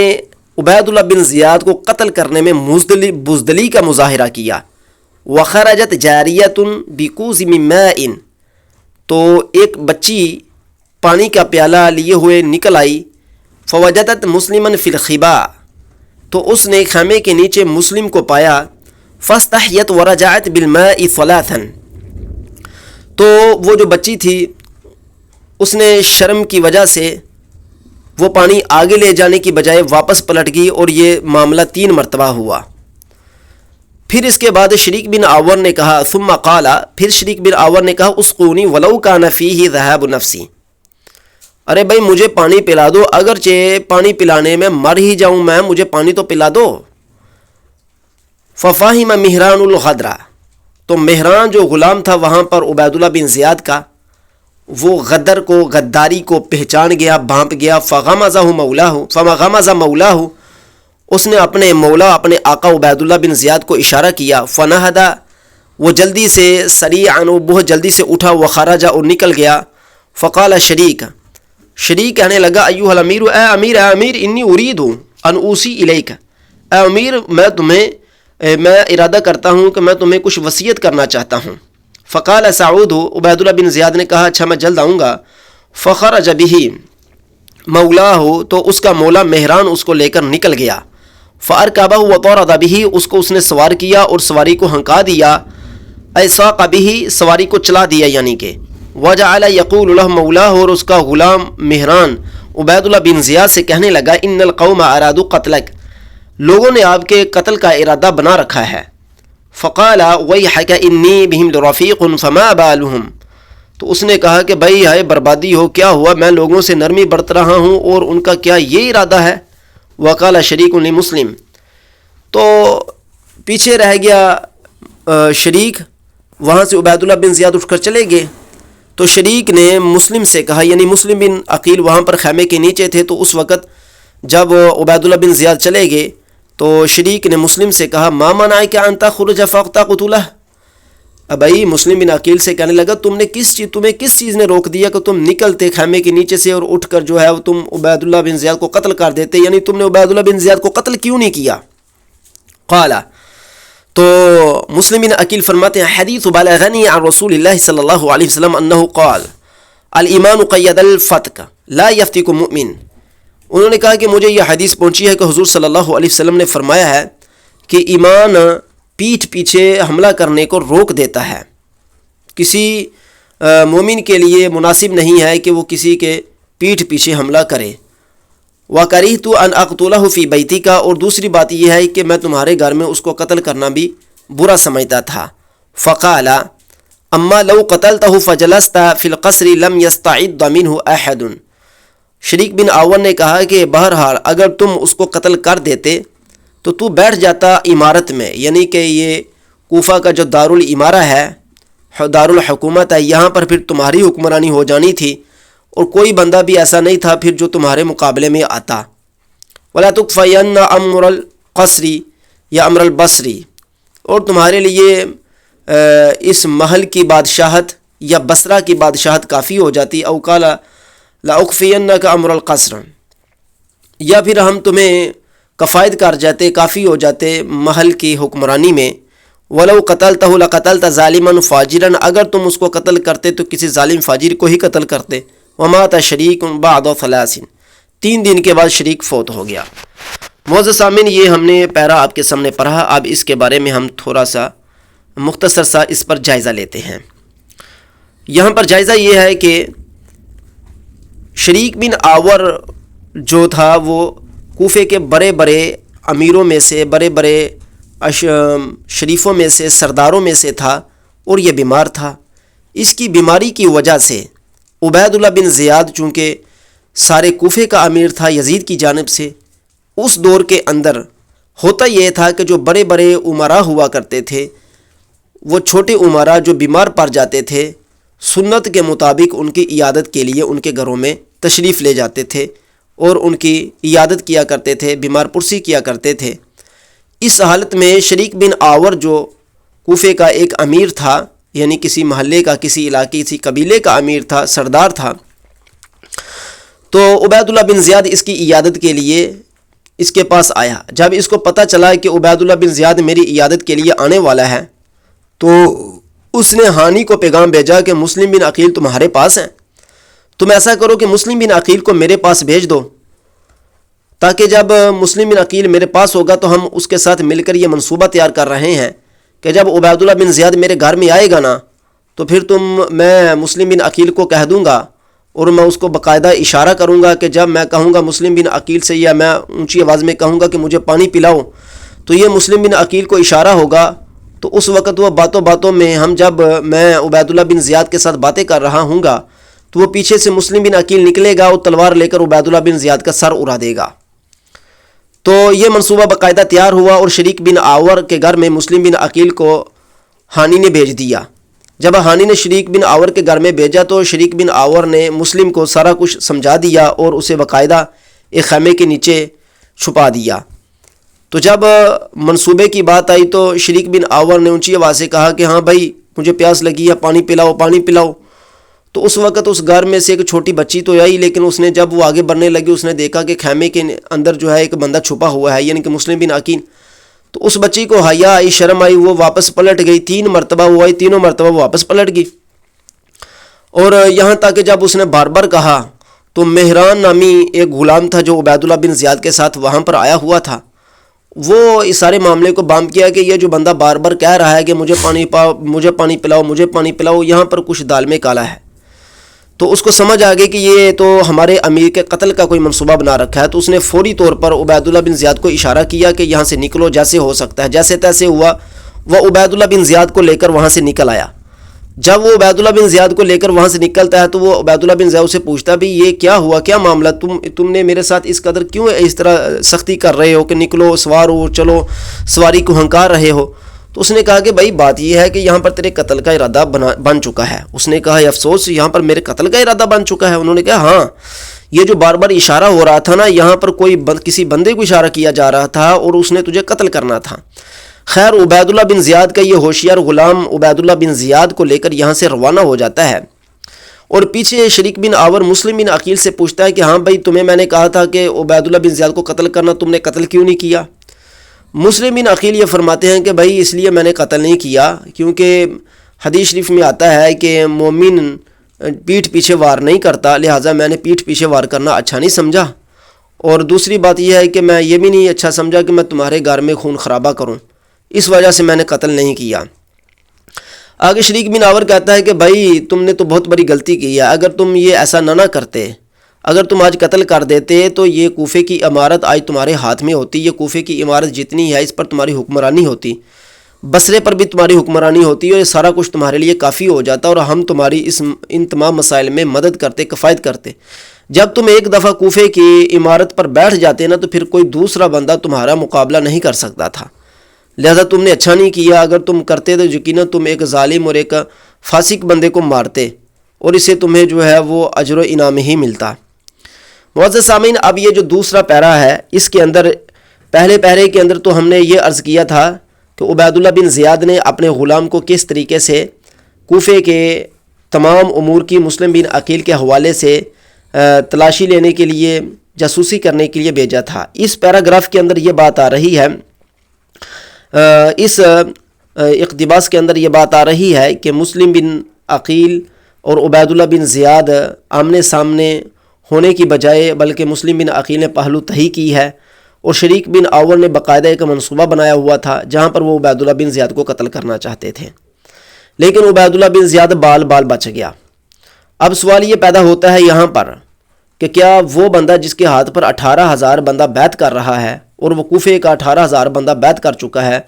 عبید اللہ بن زیاد کو قتل کرنے میں بزدلی کا مظاہرہ کیا. وخرجت جاریۃ بکوز من ماء، تو ایک بچی پانی کا پیالہ لیے ہوئے نکل آئی. فوجدت مسلمًا فی الخباء، تو اس نے خیمے کے نیچے مسلم کو پایا. فاستحیت ورجعت بالماء ثلاثا، تو وہ جو بچی تھی اس نے شرم کی وجہ سے وہ پانی آگے لے جانے کی بجائے واپس پلٹ گئی، اور یہ معاملہ 3 مرتبہ ہوا. پھر اس کے بعد شریک بن آور نے کہا ثم قال، پھر شریک بن آور نے کہا اسقونی ولو کان فیہ ذہاب نفسی، ارے بھائی مجھے پانی پلا دو، اگرچہ پانی پلانے میں مر ہی جاؤں میں، مجھے پانی تو پلا دو. ففاہم مہران الغدر، تو مہران جو غلام تھا وہاں پر عبید اللہ بن زیاد کا، وہ غدر کو، غداری کو پہچان گیا، بھانپ گیا. فغمز مولاہ، اس نے اپنے مولا، اپنے آقا عبید اللہ بن زیاد کو اشارہ کیا. فنہدا، وہ جلدی سے سریعاً، بہت جلدی سے اٹھا. وخرج، اور نکل گیا. فقال شریک، شریک کہنے لگا ایوہ الامیر، اے امیر، اے امیر، انی ارید ان اوصی الیک، اے امیر میں ارادہ کرتا ہوں کہ میں تمہیں کچھ وصیت کرنا چاہتا ہوں. فقال سعود، عبید اللہ بن زیاد نے کہا اچھا میں جلد آؤں گا. فخرج بہ مولاہ، تو اس کا مولا مہران اس کو لے کر نکل گیا. فارکبہ وطرد بہ، اس کو اس نے سوار کیا اور سواری کو ہنکا دیا. اے ساق بہ، سواری کو چلا دیا یعنی کہ. وجعل یقول له مولاہ، اور اس کا غلام مہران عبید اللہ بن زیاد سے کہنے لگا ان القوم ارادوا قتلک، لوگوں نے آپ کے قتل کا ارادہ بنا رکھا ہے. فقال ویحک انی بہم لرفیق فما بالهم، تو اس نے کہا کہ بھائی ہائے بربادی ہو، کیا ہوا، میں لوگوں سے نرمی برت رہا ہوں اور ان کا کیا یہ ارادہ ہے. وقال شریک لمسلم، تو پیچھے رہ گیا شریک، وہاں سے عبید اللہ بن زیاد اٹھ کر چلے گئے. تو شریک نے مسلم سے کہا، یعنی مسلم بن عقیل وہاں پر خیمے کے نیچے تھے، تو اس وقت جب عبید اللہ بن زیاد چلے گئے تو شریک نے مسلم سے کہا ما منعک ان تخرج فقتلہ. بھائی مسلم بن عقیل سے کہنے لگا تمہیں کس چیز نے روک دیا کہ تم نکلتے خیمے کے نیچے سے اور اٹھ کر جو ہے تم عبید اللہ بن زیاد کو قتل کر دیتے، یعنی تم نے عبید اللہ بن زیاد کو قتل کیوں نہیں کیا. قال، تو مسلم بن عقیل فرماتے ہیں حدیث بلغنی عن رسول اللہ صلی اللہ علیہ وسلم انہ قال الایمان قید الفتق لا یفتق مؤمن. انہوں نے کہا کہ مجھے یہ حدیث پہنچی ہے کہ حضور صلی اللہ علیہ وسلم نے فرمایا ہے کہ ایمان پیٹھ پیچھے حملہ کرنے کو روک دیتا ہے. کسی مومن کے لیے مناسب نہیں ہے کہ وہ کسی کے پیٹھ پیچھے حملہ کرے. وَكَرِهْتُ أَنْ أَقْتُلَهُ فِي بَيْتِكَ، اور دوسری بات یہ ہے کہ میں تمہارے گھر میں اس کو قتل کرنا بھی برا سمجھتا تھا. فَقَالَ أَمَّا لَوْ قَتَلْتَهُ فَجَلَسْتَ فِي الْقَصْرِ لَمْ يَسْتَعِدَّ مِنْهُ أَحَدٌ، شریک بن آور نے کہا کہ بہرحال اگر تم اس کو قتل کر دیتے تو بیٹھ جاتا عمارت میں، یعنی کہ یہ کوفہ کا جو دارالعمارہ ہے، دارالحکومت ہے، یہاں پر پھر تمہاری حکمرانی ہو جانی تھی، اور کوئی بندہ بھی ایسا نہیں تھا پھر جو تمہارے مقابلے میں آتا۔ وَلَا تُكْفَيَنَّ أَمْرَ الْقَصْرِ یا امر البصری، اور تمہارے لیے اس محل کی بادشاہت یا بصرہ کی بادشاہت کافی ہو جاتی۔ او قال لَأُخْفِيَنَّكَ أَمْرَ الْقَصْرِ، یا پھر ہم تمہیں کفایت کر جاتے، کافی ہو جاتے محل کی حکمرانی میں۔ وَلَوْ قَتَلْتَهُ لَقَتَلْتَ ظَالِمًا فَاجِرًا، اگر تم اس کو قتل کرتے تو کسی ظالم فاجر کو ہی قتل کرتے۔ وَمَاتَ شَرِيكٌ بَعْدَ 3 3 دن کے بعد شریک فوت ہو گیا۔ معزز سامعین، یہ ہم نے پیرا آپ کے سامنے پڑھا، اب اس کے بارے میں ہم تھوڑا سا مختصر سا اس پر جائزہ لیتے ہیں۔ یہاں پر جائزہ یہ ہے کہ شریک بن آور جو تھا وہ کوفے کے بڑے بڑے امیروں میں سے، بڑے بڑے شریفوں میں سے، سرداروں میں سے تھا، اور یہ بیمار تھا۔ اس کی بیماری کی وجہ سے عبید اللہ بن زیاد چونکہ سارے کوفے کا امیر تھا یزید کی جانب سے، اس دور کے اندر ہوتا یہ تھا کہ جو بڑے بڑے امراء ہوا کرتے تھے، وہ چھوٹے امراء جو بیمار پڑ جاتے تھے، سنت کے مطابق ان کی عیادت کے لیے ان کے گھروں میں تشریف لے جاتے تھے اور ان کی عیادت کیا کرتے تھے، بیمار پرسی کیا کرتے تھے۔ اس حالت میں شریک بن آور جو کوفے کا ایک امیر تھا، یعنی کسی محلے کا، کسی علاقے، کسی قبیلے کا امیر تھا، سردار تھا، تو عبید اللہ بن زیاد اس کی عیادت کے لیے اس کے پاس آیا۔ جب اس کو پتہ چلا کہ عبید اللہ بن زیاد میری عیادت کے لیے آنے والا ہے، تو اس نے ہانی کو پیغام بھیجا کہ مسلم بن عقیل تمہارے پاس ہیں، تم ایسا کرو کہ مسلم بن عقیل کو میرے پاس بھیج دو، تاکہ جب مسلم بن عقیل میرے پاس ہوگا تو ہم اس کے ساتھ مل کر یہ منصوبہ تیار کر رہے ہیں کہ جب عبید اللہ بن زیاد میرے گھر میں آئے گا نا، تو پھر میں مسلم بن عقیل کو کہہ دوں گا، اور میں اس کو باقاعدہ اشارہ کروں گا کہ جب میں کہوں گا مسلم بن عقیل سے، یا میں اونچی آواز میں کہوں گا کہ مجھے پانی پلاؤ، تو یہ مسلم بن عقیل کو اشارہ ہوگا، تو اس وقت وہ باتوں باتوں میں میں عبید اللہ بن زیاد کے ساتھ باتیں کر رہا ہوں گا، تو وہ پیچھے سے مسلم بن عقیل نکلے گا اور تلوار لے کر عبید اللہ بن زیاد کا سر اڑا دے گا۔ تو یہ منصوبہ باقاعدہ تیار ہوا، اور شریک بن آور کے گھر میں مسلم بن عقیل کو ہانی نے بھیج دیا۔ جب ہانی نے شریک بن آور کے گھر میں بھیجا تو شریک بن آور نے مسلم کو سارا کچھ سمجھا دیا اور اسے باقاعدہ ایک خیمے کے نیچے چھپا دیا۔ تو جب منصوبے کی بات آئی تو شریک بن آور نے اونچی آواز سے کہا کہ ہاں بھائی مجھے پیاس لگی ہے، پانی پلاؤ، پانی پلاؤ۔ تو اس وقت اس گھر میں سے ایک چھوٹی بچی تو آئی، لیکن اس نے جب وہ آگے بڑھنے لگی، اس نے دیکھا کہ خیمے کے اندر جو ہے ایک بندہ چھپا ہوا ہے، یعنی کہ مسلم بن عقیل۔ تو اس بچی کو حیا آئی، شرم آئی، وہ واپس پلٹ گئی۔ 3 مرتبہ وہ آئی، تینوں مرتبہ وہ واپس پلٹ گئی، اور یہاں تک کہ جب اس نے بار بار کہا تو مہران نامی ایک غلام تھا جو عبید اللہ بن زیاد کے ساتھ وہاں پر آیا ہوا تھا، وہ اس سارے معاملے کو بام کیا کہ یہ جو بندہ بار بار کہہ رہا ہے کہ مجھے پانی پاؤ، مجھے پانی پلاؤ، مجھے پانی پلاؤ، یہاں پر کچھ دال میں کالا ہے۔ تو اس کو سمجھ آ گئی کہ یہ تو ہمارے امیر کے قتل کا کوئی منصوبہ بنا رکھا ہے، تو اس نے فوری طور پر عبید اللہ بن زیاد کو اشارہ کیا کہ یہاں سے نکلو، جیسے ہو سکتا ہے۔ جیسے تیسے ہوا، وہ عبید اللہ بن زیاد کو لے کر وہاں سے نکل آیا۔ جب وہ عبید اللہ بن زیاد کو لے کر وہاں سے نکلتا ہے تو وہ عبید اللہ بن زیاد سے پوچھتا بھی یہ کیا ہوا، کیا معاملہ، تم نے میرے ساتھ اس قدر کیوں اس طرح سختی کر رہے ہو کہ نکلو، سوار ہو، چلو، سواری کو ہنکار رہے ہو؟ تو اس نے کہا کہ بھائی بات یہ ہے کہ یہاں پر تیرے قتل کا ارادہ بن چکا ہے۔ اس نے کہا افسوس، یہاں پر میرے قتل کا ارادہ بن چکا ہے؟ انہوں نے کہا ہاں، یہ جو بار بار اشارہ ہو رہا تھا نا، یہاں پر کسی بندے کو اشارہ کیا جا رہا تھا اور اس نے تجھے قتل کرنا تھا۔ خیر، عبید اللہ بن زیاد کا یہ ہوشیار غلام عبید اللہ بن زیاد کو لے کر یہاں سے روانہ ہو جاتا ہے، اور پیچھے شریک بن آور مسلم بن عقیل سے پوچھتا ہے کہ ہاں بھائی تمہیں میں نے کہا تھا کہ عبید اللہ بن زیاد کو قتل کرنا، تم نے قتل کیوں نہیں کیا؟ مسلم بن عقیل یہ فرماتے ہیں کہ بھائی اس لیے میں نے قتل نہیں کیا کیونکہ حدیث شریف میں آتا ہے کہ مومن پیٹھ پیچھے وار نہیں کرتا، لہٰذا میں نے پیٹھ پیچھے وار کرنا اچھا نہیں سمجھا، اور دوسری بات یہ ہے کہ میں یہ بھی نہیں اچھا سمجھا کہ میں تمہارے گھر میں خون خرابہ کروں، اس وجہ سے میں نے قتل نہیں کیا۔ آگے شریک بن آور کہتا ہے کہ بھائی تم نے تو بہت بڑی غلطی کی ہے، اگر تم یہ ایسا نہ کرتے، اگر تم آج قتل کر دیتے تو یہ کوفے کی عمارت آج تمہارے ہاتھ میں ہوتی، یہ کوفے کی عمارت جتنی ہے اس پر تمہاری حکمرانی ہوتی، بصرے پر بھی تمہاری حکمرانی ہوتی، اور یہ سارا کچھ تمہارے لیے کافی ہو جاتا، اور ہم تمہاری ان تمام مسائل میں مدد کرتے، کفایت کرتے۔ جب تم ایک دفعہ کوفے کی عمارت پر بیٹھ جاتے نا تو پھر کوئی دوسرا بندہ تمہارا مقابلہ نہیں کر سکتا تھا، لہذا تم نے اچھا نہیں کیا۔ اگر تم کرتے تو یقیناً تم ایک ظالم اور ایک فاسق بندے کو مارتے اور اسے تمہیں جو ہے وہ اجر و انعام ہی ملتا۔ معزز سامعین، اب یہ جو دوسرا پیرا ہے اس کے اندر پہلے پیرے کے اندر تو ہم نے یہ عرض کیا تھا کہ عبید اللہ بن زیاد نے اپنے غلام کو کس طریقے سے کوفے کے تمام امور کی مسلم بن عقیل کے حوالے سے تلاشی لینے کے لیے، جاسوسی کرنے کے لیے بھیجا تھا۔ اس پیراگراف کے اندر یہ بات آ رہی ہے، اس اقتباس کے اندر یہ بات آ رہی ہے کہ مسلم بن عقیل اور عبید اللہ بن زیاد آمنے سامنے ہونے کی بجائے بلکہ مسلم بن عقیل نے پہلو تہی کی ہے اور شریک بن آور نے باقاعدہ ایک منصوبہ بنایا ہوا تھا جہاں پر وہ عبید اللہ بن زیاد کو قتل کرنا چاہتے تھے، لیکن عبید اللہ بن زیاد بال بچ گیا۔ اب سوال یہ پیدا ہوتا ہے یہاں پر کہ کیا وہ بندہ جس کے ہاتھ پر 18,000 بندہ بیعت کر رہا ہے اور وہ کوفے کا 18,000 بندہ بیعت کر چکا ہے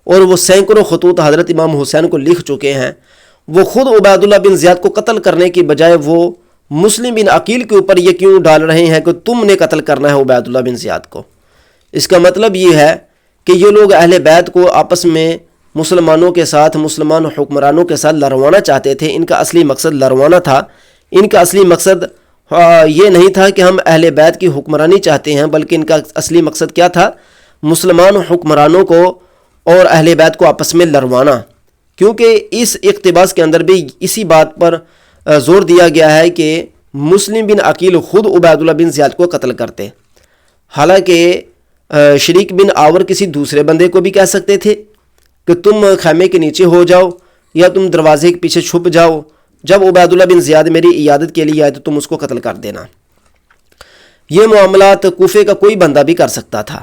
اور وہ سینکڑوں خطوط حضرت امام حسین کو لکھ چکے ہیں، وہ خود عبید اللہ بن زیاد کو قتل کرنے کی بجائے وہ مسلم بن عقیل کے اوپر یہ کیوں ڈال رہے ہیں کہ تم نے قتل کرنا ہے عبید اللہ بن زیاد کو؟ اس کا مطلب یہ ہے کہ یہ لوگ اہل بیت کو آپس میں مسلمانوں کے ساتھ، مسلمان حکمرانوں کے ساتھ لڑوانا چاہتے تھے۔ ان کا اصلی مقصد لڑوانا تھا، ان کا اصلی مقصد یہ نہیں تھا کہ ہم اہل بیت کی حکمرانی چاہتے ہیں، بلکہ ان کا اصلی مقصد کیا تھا؟ مسلمان حکمرانوں کو اور اہل بیت کو آپس میں لڑوانا، کیونکہ اس اقتباس کے اندر بھی اسی بات پر زور دیا گیا ہے کہ مسلم بن عقیل خود عبید اللہ بن زیاد کو قتل کرتے، حالانکہ شریک بن آور کسی دوسرے بندے کو بھی کہہ سکتے تھے کہ تم خیمے کے نیچے ہو جاؤ یا تم دروازے کے پیچھے چھپ جاؤ، جب عبید اللہ بن زیاد میری عیادت کے لیے آئے تو تم اس کو قتل کر دینا۔ یہ معاملات کوفے کا کوئی بندہ بھی کر سکتا تھا،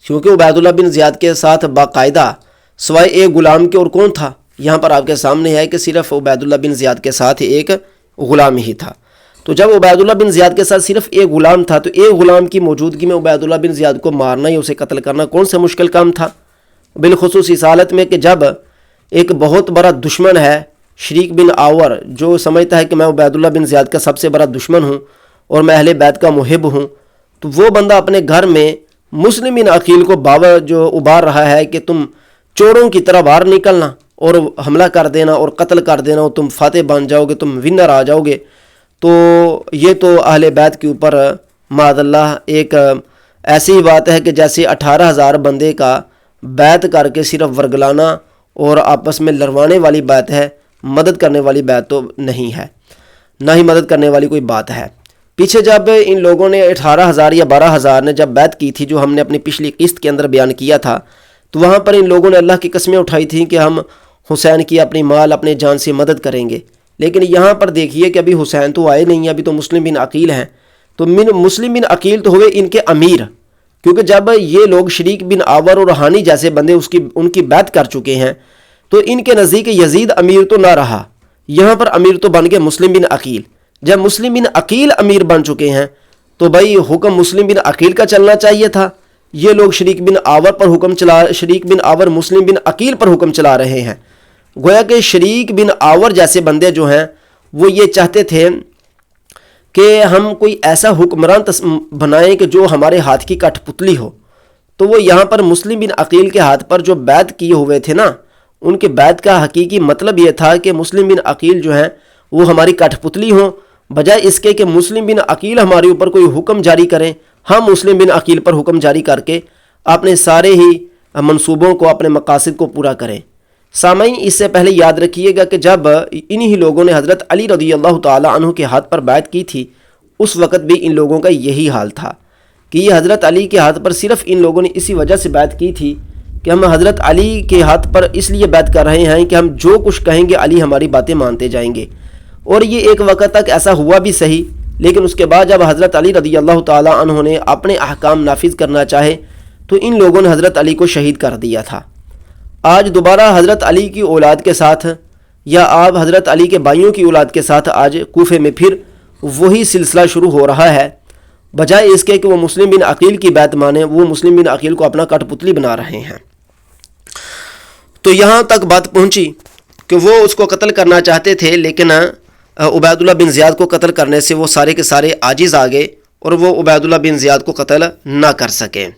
کیونکہ عبید اللہ بن زیاد کے ساتھ باقاعدہ سوائے ایک غلام کے اور کون تھا؟ یہاں پر آپ کے سامنے ہے کہ صرف عبید اللہ بن زیاد کے ساتھ ایک غلام ہی تھا۔ تو جب عبید اللہ بن زیاد کے ساتھ صرف ایک غلام تھا تو ایک غلام کی موجودگی میں عبید اللہ بن زیاد کو مارنا یا اسے قتل کرنا کون سا مشکل کام تھا؟ بالخصوص اس حالت میں کہ جب ایک بہت بڑا دشمن ہے شریک بن آور، جو سمجھتا ہے کہ میں عبید اللہ بن زیاد کا سب سے بڑا دشمن ہوں اور میں اہل بیت کا محب ہوں، تو وہ بندہ اپنے گھر میں مسلم بن عقیل کو جو ابھار رہا ہے کہ تم چوروں کی طرح باہر نکلنا اور حملہ کر دینا اور قتل کر دینا اور تم فاتح بن جاؤ گے، تم ونر آ جاؤ گے، تو یہ تو اہل بیت کے اوپر معاذ اللہ ایک ایسی بات ہے کہ جیسے 18,000 بندے کا بیعت کر کے صرف ورگلانا اور آپس میں لڑوانے والی بات ہے، مدد کرنے والی بات تو نہیں ہے، نہ ہی مدد کرنے والی کوئی بات ہے۔ پیچھے جب ان لوگوں نے 18,000 یا 12,000 نے جب بیعت کی تھی، جو ہم نے اپنی پچھلی قسط کے اندر بیان کیا تھا، تو وہاں پر ان لوگوں نے اللہ کی قسمیں اٹھائی تھیں کہ ہم حسین کی اپنی مال اپنے جان سے مدد کریں گے، لیکن یہاں پر دیکھیے کہ ابھی حسین تو آئے نہیں، ابھی تو مسلم بن عقیل ہیں، تو مسلم بن عقیل تو ہوئے ان کے امیر، کیونکہ جب یہ لوگ شریک بن آور اور روحانی جیسے بندے ان کی بیعت کر چکے ہیں تو ان کے نزدیک یزید امیر تو نہ رہا، یہاں پر امیر تو بن گئے مسلم بن عقیل۔ جب مسلم بن عقیل امیر بن چکے ہیں تو بھائی حکم مسلم بن عقیل کا چلنا چاہیے تھا۔ یہ لوگ شریک بن آور مسلم بن عقیل پر حکم چلا رہے ہیں، گویا کہ شریک بن آور جیسے بندے جو ہیں وہ یہ چاہتے تھے کہ ہم کوئی ایسا حکمران بنائیں کہ جو ہمارے ہاتھ کی کٹھ پتلی ہو، تو وہ یہاں پر مسلم بن عقیل کے ہاتھ پر جو بیعت کیے ہوئے تھے نا، ان کے بیعت کا حقیقی مطلب یہ تھا کہ مسلم بن عقیل جو ہیں وہ ہماری کٹھ پتلی ہوں، بجائے اس کے کہ مسلم بن عقیل ہمارے اوپر کوئی حکم جاری کریں، ہم مسلم بن عقیل پر حکم جاری کر کے اپنے سارے ہی منصوبوں کو، اپنے مقاصد کو پورا کریں۔ سامعین، اس سے پہلے یاد رکھیے گا کہ جب انہی لوگوں نے حضرت علی رضی اللہ تعالی عنہ کے ہاتھ پر بیعت کی تھی، اس وقت بھی ان لوگوں کا یہی حال تھا کہ یہ حضرت علی کے ہاتھ پر صرف ان لوگوں نے اسی وجہ سے بیعت کی تھی کہ ہم حضرت علی کے ہاتھ پر اس لیے بیعت کر رہے ہیں کہ ہم جو کچھ کہیں گے علی ہماری باتیں مانتے جائیں گے، اور یہ ایک وقت تک ایسا ہوا بھی صحیح، لیکن اس کے بعد جب حضرت علی رضی اللہ تعالی عنہ نے اپنے احکام نافذ کرنا چاہے تو ان لوگوں نے حضرت علی کو شہید کر دیا تھا۔ آج دوبارہ حضرت علی کی اولاد کے ساتھ یا آپ حضرت علی کے بھائیوں کی اولاد کے ساتھ آج کوفے میں پھر وہی سلسلہ شروع ہو رہا ہے، بجائے اس کے کہ وہ مسلم بن عقیل کی بیعت مانیں، وہ مسلم بن عقیل کو اپنا کٹ پتلی بنا رہے ہیں۔ تو یہاں تک بات پہنچی کہ وہ اس کو قتل کرنا چاہتے تھے، لیکن عبید اللہ بن زیاد کو قتل کرنے سے وہ سارے کے سارے عاجز آ گئے اور وہ عبید اللہ بن زیاد کو قتل نہ کر سکے۔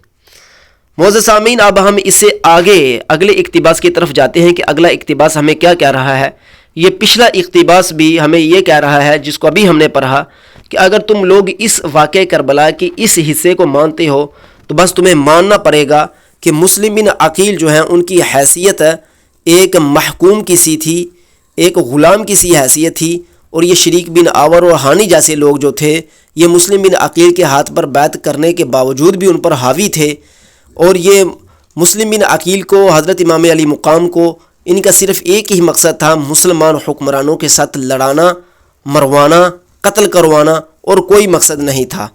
معزز سامعین، اب ہم اس سے آگے اگلے اقتباس کی طرف جاتے ہیں کہ اگلا اقتباس ہمیں کیا کہہ رہا ہے۔ یہ پچھلا اقتباس بھی ہمیں یہ کہہ رہا ہے جس کو ابھی ہم نے پڑھا کہ اگر تم لوگ اس واقعہ کربلا کے اس حصے کو مانتے ہو تو بس تمہیں ماننا پڑے گا کہ مسلم بن عقیل جو ہیں ان کی حیثیت ایک محکوم کی سی تھی، ایک غلام کی سی حیثیت تھی، اور یہ شریک بن آور اور ہانی جیسے لوگ جو تھے یہ مسلم بن عقیل کے ہاتھ پر بیعت کرنے کے باوجود بھی ان پر حاوی تھے، اور یہ مسلم بن عقیل کو، حضرت امام علی مقام کو، ان کا صرف ایک ہی مقصد تھا مسلمان حکمرانوں کے ساتھ لڑانا، مروانا، قتل کروانا، اور کوئی مقصد نہیں تھا۔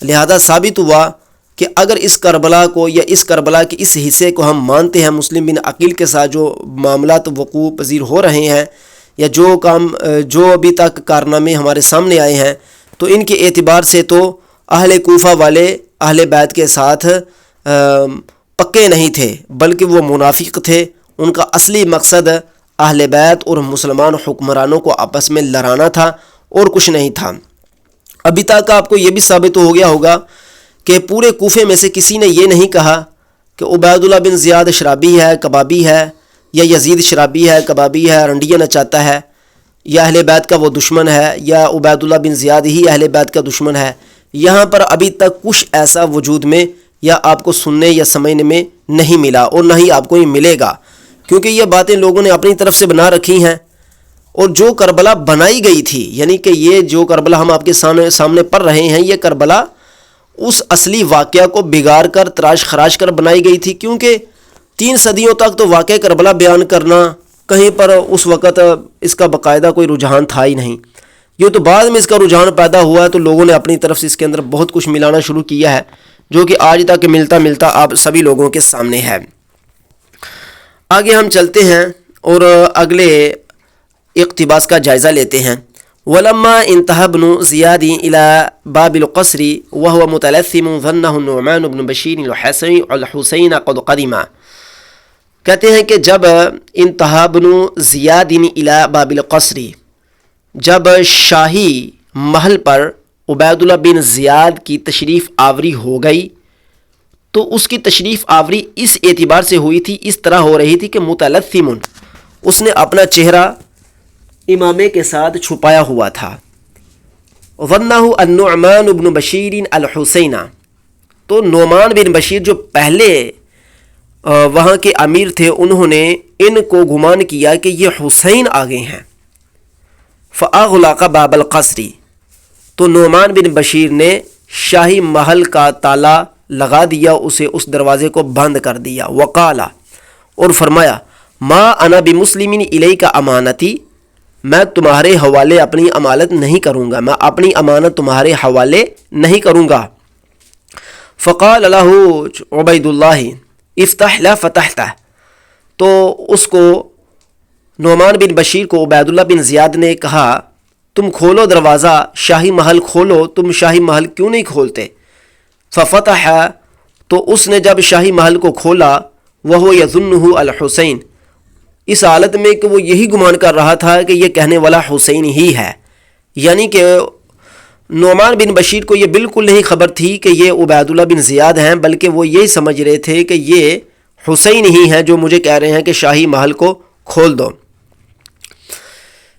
لہذا ثابت ہوا کہ اگر اس کربلا کو یا اس کربلا کے اس حصے کو ہم مانتے ہیں، مسلم بن عقیل کے ساتھ جو معاملات وقوع پذیر ہو رہے ہیں یا جو ابھی تک کارنامے ہمارے سامنے آئے ہیں، تو ان کے اعتبار سے تو اہل کوفہ والے اہل بیت کے ساتھ پکے نہیں تھے، بلکہ وہ منافق تھے۔ ان کا اصلی مقصد اہل بیت اور مسلمان حکمرانوں کو آپس میں لڑانا تھا اور کچھ نہیں تھا۔ ابھی تک آپ کو یہ بھی ثابت ہو گیا ہوگا کہ پورے کوفے میں سے کسی نے یہ نہیں کہا کہ عبید اللہ بن زیاد شرابی ہے، کبابی ہے، یا یزید شرابی ہے، کبابی ہے، رنڈیاں نچاتا ہے، یا اہل بیت کا وہ دشمن ہے، یا عبید اللہ بن زیاد ہی اہل بیت کا دشمن ہے۔ یہاں پر ابھی تک کچھ ایسا وجود میں یا آپ کو سننے یا سمجھنے میں نہیں ملا، اور نہ ہی آپ کو یہ ملے گا، کیونکہ یہ باتیں لوگوں نے اپنی طرف سے بنا رکھی ہیں۔ اور جو کربلا بنائی گئی تھی، یعنی کہ یہ جو کربلا ہم آپ کے سامنے پڑھ رہے ہیں، یہ کربلا اس اصلی واقعہ کو بگاڑ کر تراش خراش کر بنائی گئی تھی، کیونکہ 3 صدیوں تک تو واقعہ کربلا بیان کرنا کہیں پر اس وقت اس کا باقاعدہ کوئی رجحان تھا ہی نہیں۔ یہ تو بعد میں اس کا رجحان پیدا ہوا ہے، تو لوگوں نے اپنی طرف سے اس کے اندر بہت کچھ ملانا شروع کیا ہے، جو کہ آج تک ملتا ملتا آپ سبھی لوگوں کے سامنے ہے۔ آگے ہم چلتے ہیں اور اگلے اقتباس کا جائزہ لیتے ہیں۔ وَلَمَّا انتهى ابْنُ زِيَادٍ إِلَى بَابِ الْقَصْرِ وَهُوَ مُتَلَثِّمٌ ظَنَّهُ النُّعْمَانُ بْنُ بَشِيرٍ الْحُسَيْنَ قَدْ قَدِمَ۔ کہتے ہیں کہ جب انتہا ابن زیاد إِلَى بَابِ الْقَصْرِ، جب شاہی محل پر عبید اللہ بن زیاد کی تشریف آوری ہو گئی، تو اس کی تشریف آوری اس اعتبار سے ہوئی تھی، اس طرح ہو رہی تھی کہ متلثم، اس نے اپنا چہرہ امامے کے ساتھ چھپایا ہوا تھا۔ ظنہ النعمان بن بشیر الحسین، تو نعمان بن بشیر جو پہلے وہاں کے امیر تھے، انہوں نے ان کو گمان کیا کہ یہ حسین آگے ہیں۔ فاغلق باب القصر، تو نعمان بن بشیر نے شاہی محل کا تالا لگا دیا، اسے اس دروازے کو بند کر دیا۔ وقال، اور فرمایا، ما انا بمسلم الیک امانتی، میں تمہارے حوالے اپنی امانت نہیں کروں گا، میں اپنی امانت تمہارے حوالے نہیں کروں گا۔ فقال له عبید اللہ افتح لا فتحتہ، تو اس کو نعمان بن بشیر کو عبید اللہ بن زیاد نے کہا، تم کھولو دروازہ، شاہی محل کھولو، تم شاہی محل کیوں نہیں کھولتے؟ ففتح، تو اس نے جب شاہی محل کو کھولا، وہ یظنہ الحسین، اس حالت میں کہ وہ یہی گمان کر رہا تھا کہ یہ کہنے والا حسین ہی ہے، یعنی کہ نعمان بن بشیر کو یہ بالکل نہیں خبر تھی کہ یہ عبید اللہ بن زیاد ہیں، بلکہ وہ یہی سمجھ رہے تھے کہ یہ حسین ہی ہیں جو مجھے کہہ رہے ہیں کہ شاہی محل کو کھول دو،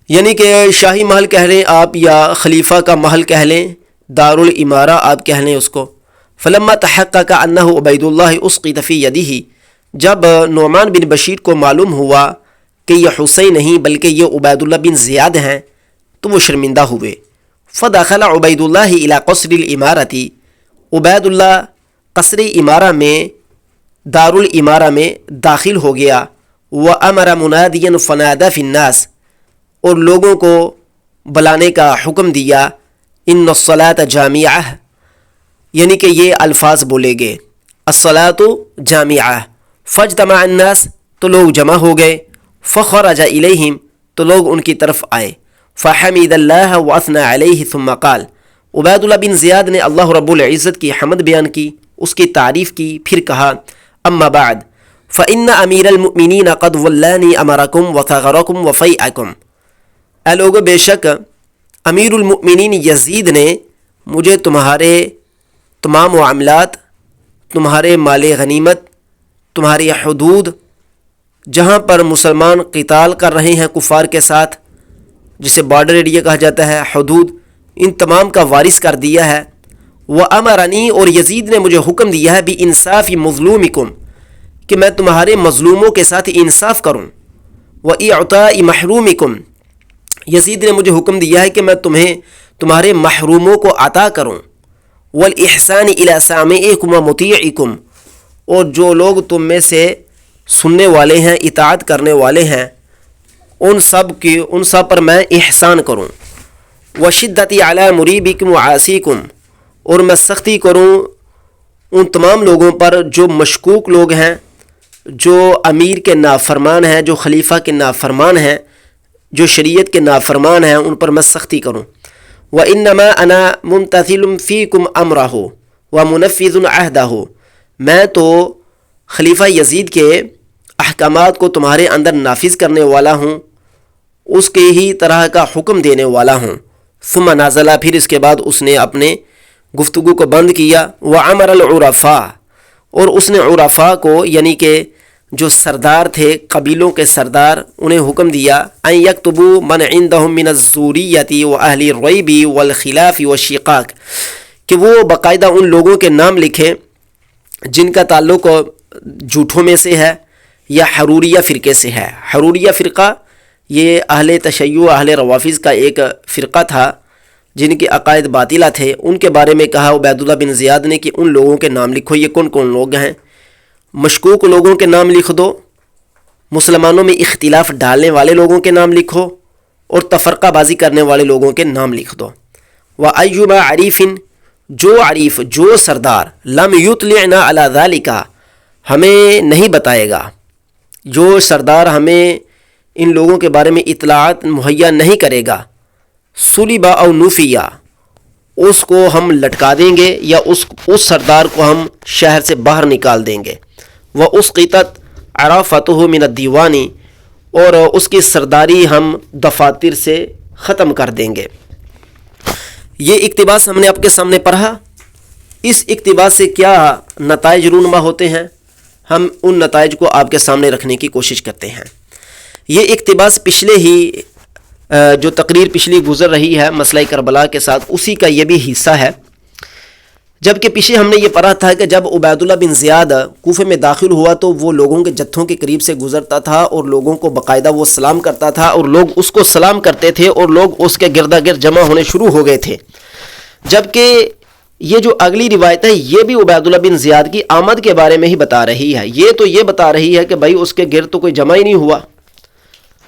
یعنی کہ شاہی محل کہہ رہے ہیں آپ، یا خلیفہ کا محل کہہ لیں، دارالامارہ آپ کہہ لیں اس کو۔ فلما تحقق انہ عبید اللہ اسقط فی یدہ، جب نعمان بن بشیر کو معلوم ہوا کہ یہ حسین نہیں بلکہ یہ عبید اللہ بن زیاد ہیں، تو وہ شرمندہ ہوئے۔ فدخل عبید اللہ الی قصر الامارۃ، عبید اللہ قصر امارہ میں، دارالامارہ میں داخل ہو گیا۔ وامر منادیا فنادى فی الناس، اور لوگوں کو بلانے کا حکم دیا۔ ان الصلاۃ جامعہ، یعنی کہ یہ الفاظ بولے گئے، الصلاۃ جامعہ۔ فاجتمع الناس، تو لوگ جمع ہو گئے۔ فخرج الیہم، تو لوگ ان کی طرف آئے۔ فحمد اللہ واثنى علیہ ثم قال، عبید اللہ بن زیاد نے اللہ رب العزت کی حمد بیان کی، اس کی تعریف کی، پھر کہا، اما بعد فإن امیر المؤمنین قد ولانی امرکم وثغرکم وفیعکم، اے لوگو بے شک امیر المؤمنین یزید نے مجھے تمہارے تمام معاملات، تمہارے مال غنیمت، تمہاری حدود، جہاں پر مسلمان قتال کر رہے ہیں کفار کے ساتھ، جسے بارڈر ایریا کہا جاتا ہے، حدود، ان تمام کا وارث کر دیا ہے۔ وَأَمَرَنِي، اور یزید نے مجھے حکم دیا ہے بِإِنصَافِ مَظْلُومِكُمْ، کہ میں تمہارے مظلوموں کے ساتھ انصاف کروں۔ وَإِعْطَاءِ مَحْرُومِكُمْ، یزید نے مجھے حکم دیا ہے کہ میں تمہیں تمہارے محروموں کو عطا کروں۔ وَالْإِحْسَانِ إِلَى سَامِعِكُمْ وَمُطِيعِكُمْ، اور جو لوگ تم میں سے سننے والے ہیں، اطاعت کرنے والے ہیں، ان سب پر میں احسان کروں۔ وَشِدَّتِ عَلَى مُرِيبِكُمْ وَعَاسِيكُمْ، اور میں سختی کروں ان تمام لوگوں پر جو مشکوک لوگ ہیں، جو امیر کے نافرمان ہیں، جو خلیفہ کے نافرمان ہیں، جو شریعت کے نافرمان ہیں، ان پر میں سختی کروں۔ وَإِنَّمَا أَنَا مُمْتَثِلٌ فِيكُمْ أَمْرَهُ وَمُنَفِّذٌ عَهْدَهُ، میں تو خلیفہ یزید کے احکامات کو تمہارے اندر نافذ کرنے والا ہوں، اس کے ہی طرح کا حکم دینے والا ہوں۔ ثم نازلہ، پھر اس کے بعد اس نے اپنے گفتگو کو بند کیا۔ وَعَمَرَ الْعُرَفَاء، اور اس نے عرفاء کو، یعنی کہ جو سردار تھے، قبیلوں کے سردار، انہیں حکم دیا ان یکتبوا من عندهم من الزوریۃ واہل الریب والخلاف والشقاق، کہ وہ باقاعدہ ان لوگوں کے نام لکھیں جن کا تعلق جھوٹوں میں سے ہے یا حروریہ فرقے سے ہے۔ حروریہ فرقہ یہ اہل تشیع، اہل روافظ کا ایک فرقہ تھا جن کے عقائد باطلہ تھے۔ ان کے بارے میں کہا عبید اللہ بن زیاد نے کہ ان لوگوں کے نام لکھو، یہ کون کون لوگ ہیں۔ مشکوک لوگوں کے نام لکھ دو، مسلمانوں میں اختلاف ڈالنے والے لوگوں کے نام لکھو، اور تفرقہ بازی کرنے والے لوگوں کے نام لکھ دو۔ وَأَيُّمَا عَرِيفٍ، جو عریف، جو سردار، لم یطلعنا علی ذالک، ہمیں نہیں بتائے گا، جو سردار ہمیں ان لوگوں کے بارے میں اطلاعات مہیا نہیں کرے گا، صلب او نفیہ، اس کو ہم لٹکا دیں گے یا اس سردار کو ہم شہر سے باہر نکال دیں گے۔ وَأُسْقِطَتْ عَرَافَتُهُ مِنَ الدِّیوَانِ، اور اس کی سرداری ہم دفاتر سے ختم کر دیں گے۔ یہ اقتباس ہم نے آپ کے سامنے پڑھا۔ اس اقتباس سے کیا نتائج رونما ہوتے ہیں، ہم ان نتائج کو آپ کے سامنے رکھنے کی کوشش کرتے ہیں۔ یہ اقتباس پچھلے ہی جو تقریر پچھلی گزر رہی ہے مسئلہ کربلا کے ساتھ، اسی کا یہ بھی حصہ ہے۔ جبکہ پیچھے ہم نے یہ پڑھا تھا کہ جب عبید اللہ بن زیاد کوفے میں داخل ہوا تو وہ لوگوں کے جتھوں کے قریب سے گزرتا تھا اور لوگوں کو باقاعدہ وہ سلام کرتا تھا، اور لوگ اس کو سلام کرتے تھے، اور لوگ اس کے گردا گرد جمع ہونے شروع ہو گئے تھے۔ جبکہ یہ جو اگلی روایت ہے یہ بھی عبید اللہ بن زیاد کی آمد کے بارے میں ہی بتا رہی ہے۔ یہ بتا رہی ہے کہ بھائی اس کے گرد تو کوئی جمع ہی نہیں ہوا،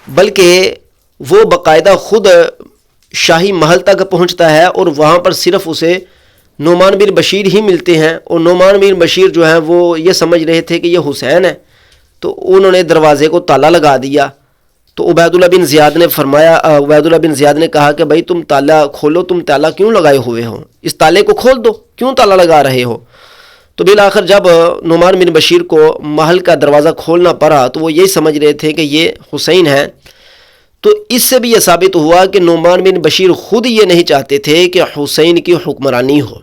بلکہ وہ باقاعدہ خود شاہی محل تک پہنچتا ہے، اور وہاں پر صرف اسے نعمان بن بشیر ہی ملتے ہیں، اور نعمان بن بشیر جو ہیں وہ یہ سمجھ رہے تھے کہ یہ حسین ہے، تو انہوں نے دروازے کو تالا لگا دیا۔ تو عبید اللہ بن زیاد نے کہا کہ بھائی تم تالا کھولو، تم تالا کیوں لگائے ہوئے ہو، اس تالے کو کھول دو، کیوں تالا لگا رہے ہو۔ تو بالآخر جب نعمان بن بشیر کو محل کا دروازہ کھولنا پڑا تو وہ یہی سمجھ رہے تھے کہ یہ حسین ہے۔ تو اس سے بھی یہ ثابت ہوا کہ نعمان بن بشیر خود یہ نہیں چاہتے تھے کہ حسین کی حکمرانی ہو،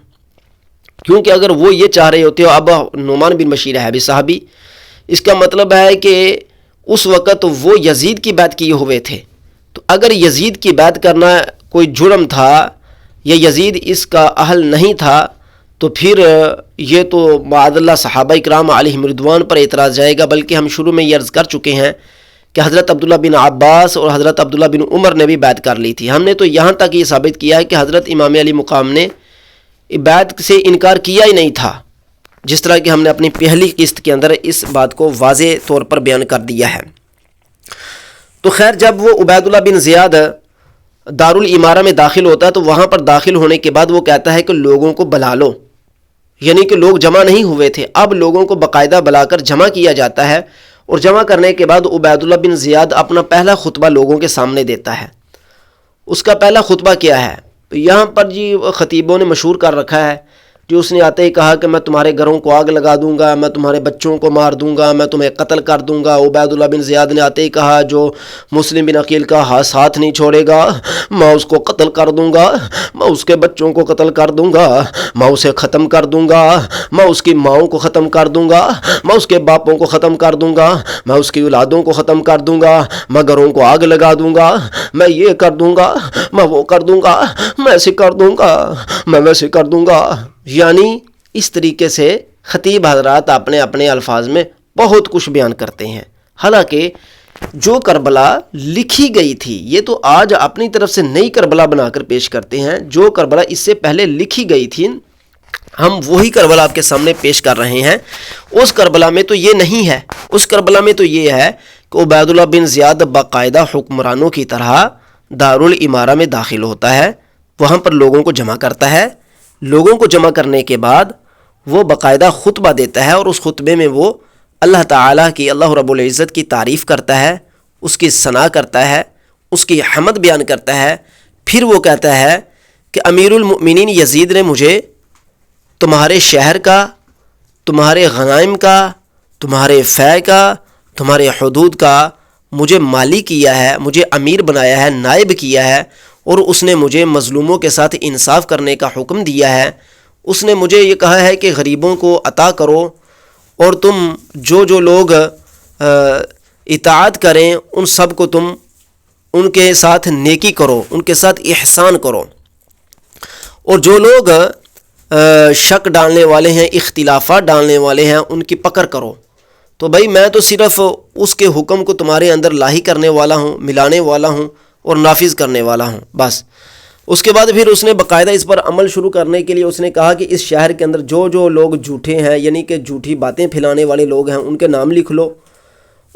کیونکہ اگر وہ یہ چاہ رہے ہوتے، اب نعمان بن بشیر ہے بھی صحابی، اس کا مطلب ہے کہ اس وقت وہ یزید کی بیعت کیے ہوئے تھے، تو اگر یزید کی بیعت کرنا کوئی جرم تھا یا یزید اس کا اہل نہیں تھا، تو پھر یہ تو معاذ اللہ صحابہ اکرام علیہم رضوان پر اعتراض جائے گا۔ بلکہ ہم شروع میں یہ عرض کر چکے ہیں کہ حضرت عبداللہ بن عباس اور حضرت عبداللہ بن عمر نے بھی بیعت کر لی تھی۔ ہم نے تو یہاں تک یہ ثابت کیا ہے کہ حضرت امام علی مقام نے بیعت سے انکار کیا ہی نہیں تھا، جس طرح کہ ہم نے اپنی پہلی قسط کے اندر اس بات کو واضح طور پر بیان کر دیا ہے۔ تو خیر، جب وہ عبید اللہ بن زیاد دارالامارہ میں داخل ہوتا ہے تو وہاں پر داخل ہونے کے بعد وہ کہتا ہے کہ لوگوں کو بلا لو، یعنی کہ لوگ جمع نہیں ہوئے تھے، اب لوگوں کو باقاعدہ بلا کر جمع کیا جاتا ہے، اور جمع کرنے کے بعد عبید اللہ بن زیاد اپنا پہلا خطبہ لوگوں کے سامنے دیتا ہے۔ اس کا پہلا خطبہ کیا ہے؟ تو یہاں پر خطیبوں نے مشہور کر رکھا ہے جو اس نے آتے ہی کہا کہ میں تمہارے گھروں کو آگ لگا دوں گا، میں تمہارے بچوں کو مار دوں گا، میں تمہیں قتل کر دوں گا۔ عبید اللہ بن زیاد نے آتے ہی کہا جو مسلم بن عقیل کا ساتھ نہیں چھوڑے گا میں اس کو قتل کر دوں گا، میں اس کے بچوں کو قتل کر دوں گا، میں اسے ختم کر دوں گا، میں اس کی ماؤں کو ختم کر دوں گا، میں اس کے باپوں کو ختم کر دوں گا، میں اس کی اولادوں کو ختم کر دوں گا، میں گھروں کو آگ لگا دوں گا، میں یہ کر دوں گا، میں وہ کر دوں گا، میں ایسے کر دوں گا، میں ویسے کر دوں گا۔ یعنی اس طریقے سے خطیب حضرات اپنے اپنے الفاظ میں بہت کچھ بیان کرتے ہیں۔ حالانکہ جو کربلا لکھی گئی تھی یہ تو آج اپنی طرف سے نئی کربلا بنا کر پیش کرتے ہیں، جو کربلا اس سے پہلے لکھی گئی تھی ہم وہی کربلا آپ کے سامنے پیش کر رہے ہیں۔ اس کربلا میں تو یہ نہیں ہے، اس کربلا میں تو یہ ہے کہ عبید اللہ بن زیاد باقاعدہ حکمرانوں کی طرح دارالامارہ میں داخل ہوتا ہے، وہاں پر لوگوں کو جمع کرتا ہے، لوگوں کو جمع کرنے کے بعد وہ باقاعدہ خطبہ دیتا ہے، اور اس خطبے میں وہ اللہ تعالیٰ کی، اللہ رب العزت کی تعریف کرتا ہے، اس کی ثنا کرتا ہے، اس کی حمد بیان کرتا ہے۔ پھر وہ کہتا ہے کہ امیر المؤمنین یزید نے مجھے تمہارے شہر کا، تمہارے غنائم کا، تمہارے فے کا، تمہارے حدود کا مجھے مالی کیا ہے، مجھے امیر بنایا ہے، نائب کیا ہے، اور اس نے مجھے مظلوموں کے ساتھ انصاف کرنے کا حکم دیا ہے۔ اس نے مجھے یہ کہا ہے کہ غریبوں کو عطا کرو، اور تم جو لوگ اطاعت کریں ان سب کو تم ان کے ساتھ نیکی کرو، ان کے ساتھ احسان کرو، اور جو لوگ شک ڈالنے والے ہیں، اختلافات ڈالنے والے ہیں، ان کی پکڑ کرو۔ تو بھائی میں تو صرف اس کے حکم کو تمہارے اندر لاحق کرنے والا ہوں، ملانے والا ہوں اور نافذ کرنے والا ہوں، بس۔ اس کے بعد پھر اس نے باقاعدہ اس پر عمل شروع کرنے کے لیے اس نے کہا کہ اس شہر کے اندر جو لوگ جھوٹے ہیں، یعنی کہ جھوٹی باتیں پھیلانے والے لوگ ہیں، ان کے نام لکھ لو،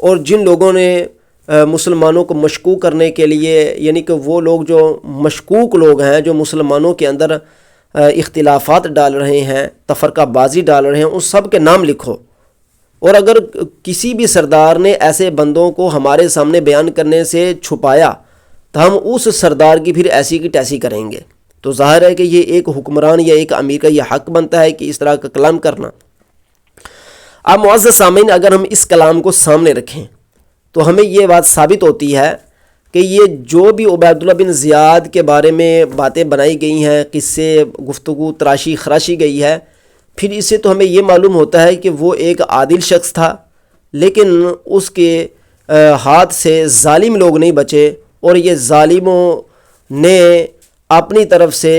اور جن لوگوں نے مسلمانوں کو مشکوک کرنے کے لیے، یعنی کہ وہ لوگ جو مشکوک لوگ ہیں، جو مسلمانوں کے اندر اختلافات ڈال رہے ہیں، تفرقہ بازی ڈال رہے ہیں، ان سب کے نام لکھو، اور اگر کسی بھی سردار نے ایسے بندوں کو ہمارے سامنے بیان کرنے سے چھپایا تو ہم اس سردار کی پھر ایسی کی تیسی کریں گے۔ تو ظاہر ہے کہ یہ ایک حکمران یا ایک امیر کا یہ حق بنتا ہے کہ اس طرح کا کلام کرنا۔ اب معزز سامعین، اگر ہم اس کلام کو سامنے رکھیں تو ہمیں یہ بات ثابت ہوتی ہے کہ یہ جو بھی عبید اللہ بن زیاد کے بارے میں باتیں بنائی گئی ہیں، قصے، گفتگو تراشی خراشی گئی ہے، پھر اس سے تو ہمیں یہ معلوم ہوتا ہے کہ وہ ایک عادل شخص تھا، لیکن اس کے ہاتھ سے ظالم لوگ نہیں بچے، اور یہ ظالموں نے اپنی طرف سے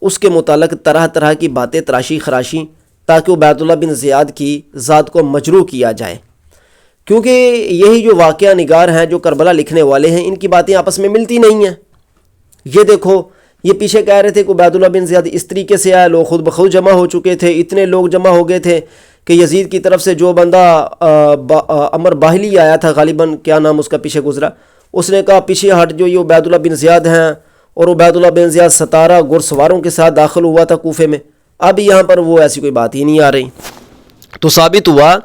اس کے متعلق طرح طرح کی باتیں تراشی خراشی تاکہ عبید اللہ بن زیاد کی ذات کو مجروح کیا جائے۔ کیونکہ یہی جو واقعہ نگار ہیں، جو کربلا لکھنے والے ہیں، ان کی باتیں آپس میں ملتی نہیں ہیں۔ یہ دیکھو، یہ پیچھے کہہ رہے تھے کہ عبید اللہ بن زیاد اس طریقے سے آیا، لوگ خود بخود جمع ہو چکے تھے، اتنے لوگ جمع ہو گئے تھے کہ یزید کی طرف سے جو بندہ عمر باہلی آیا تھا، غالباً کیا نام اس کا پیچھے گزرا، اس نے کہا پیچھے ہٹ جو یہ عبید اللہ بن زیاد ہیں، اور عبید اللہ بن زیاد 17 گھڑ سواروں کے ساتھ داخل ہوا تھا کوفے میں۔ اب یہاں پر وہ ایسی کوئی بات ہی نہیں آ رہی۔ تو ثابت ہوا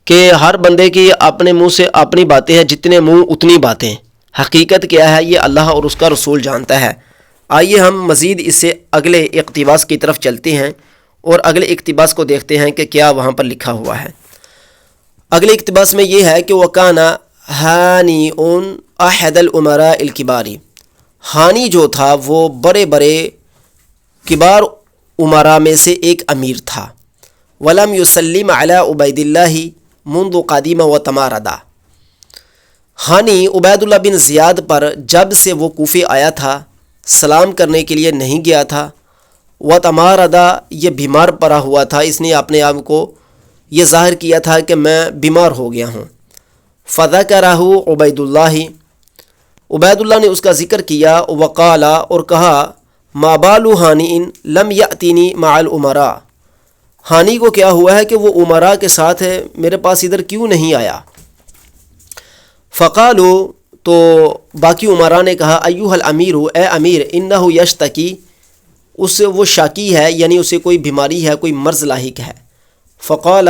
کہ ہر بندے کی اپنے منہ سے اپنی باتیں ہیں، جتنے منہ اتنی باتیں۔ حقیقت کیا ہے یہ اللہ اور اس کا رسول جانتا ہے۔ آئیے ہم مزید اس سے اگلے اقتباس کی طرف چلتے ہیں اور اگلے اقتباس کو دیکھتے ہیں کہ کیا وہاں پر لکھا ہوا ہے۔ اگلے اقتباس میں یہ ہے کہ وَكَانَ هَانِئٌ أَحَدَ الْأُمَرَاءِ الْكِبَارِ، ہانی جو تھا وہ بڑے بڑے کبار امراء میں سے ایک امیر تھا۔ وَلَمْ يُسَلِّمْ عَلَىٰ عُبَيْدِ اللَّهِ مُنْذُ قَدِيمَ وَتَمَارَدَ، ہانی عبید اللہ بن زیاد پر جب سے وہ کوفے آیا تھا سلام کرنے کے لیے نہیں گیا تھا۔ وَتَمَارَدَ، یہ بیمار پڑا ہوا تھا، اس نے اپنے آپ کو یہ ظاہر کیا تھا کہ میں بیمار ہو گیا ہوں۔ فَذَكَرَهُ عُبَيْدُ اللَّهِ، عبید اللہ نے اس کا ذکر کیا، وقال، اور کہا، ما بال ہانی لم یأتینی مع الامراء، ہانی کو کیا ہوا ہے کہ وہ امراء کے ساتھ ہے، میرے پاس ادھر کیوں نہیں آیا۔ فقالو، تو باقی امراء نے کہا، ایھا الامیر، اے امیر، انہ یشتکی، اس سے وہ شاکی ہے، یعنی اسے کوئی بیماری ہے، کوئی مرض لاحق ہے۔ فقال،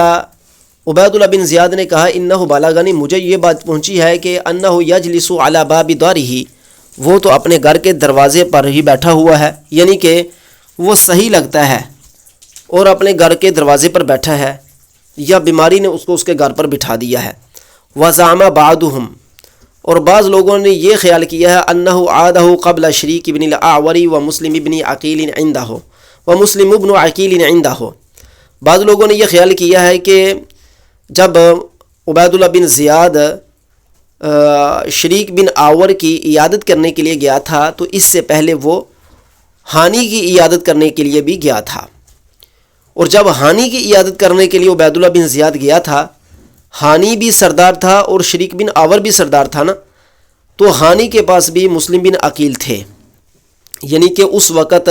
عبید اللہ بن زیاد نے کہا، انہ بلغنی، مجھے یہ بات پہنچی ہے کہ انہ یجلس علی باب دارہ، وہ تو اپنے گھر کے دروازے پر ہی بیٹھا ہوا ہے، یعنی کہ وہ صحیح لگتا ہے، اور اپنے گھر کے دروازے پر بیٹھا ہے یا بیماری نے اس کو اس کے گھر پر بٹھا دیا ہے۔ وزعم بعضهم، اور بعض لوگوں نے یہ خیال کیا ہے انہ عادہ قبل شریک ابن الاعور و مسلم ابن عقیل عندہ و مسلم ابن عقیل عندہ، بعض لوگوں نے یہ خیال کیا ہے کہ جب عبید اللہ بن زیاد شریک بن آور کی عیادت کرنے کے لیے گیا تھا تو اس سے پہلے وہ ہانی کی عیادت کرنے کے لیے بھی گیا تھا، اور جب ہانی کی عیادت کرنے کے لیے عبید اللہ بن زیاد گیا تھا، ہانی بھی سردار تھا اور شریک بن آور بھی سردار تھا نا، تو ہانی کے پاس بھی مسلم بن عقیل تھے، یعنی کہ اس وقت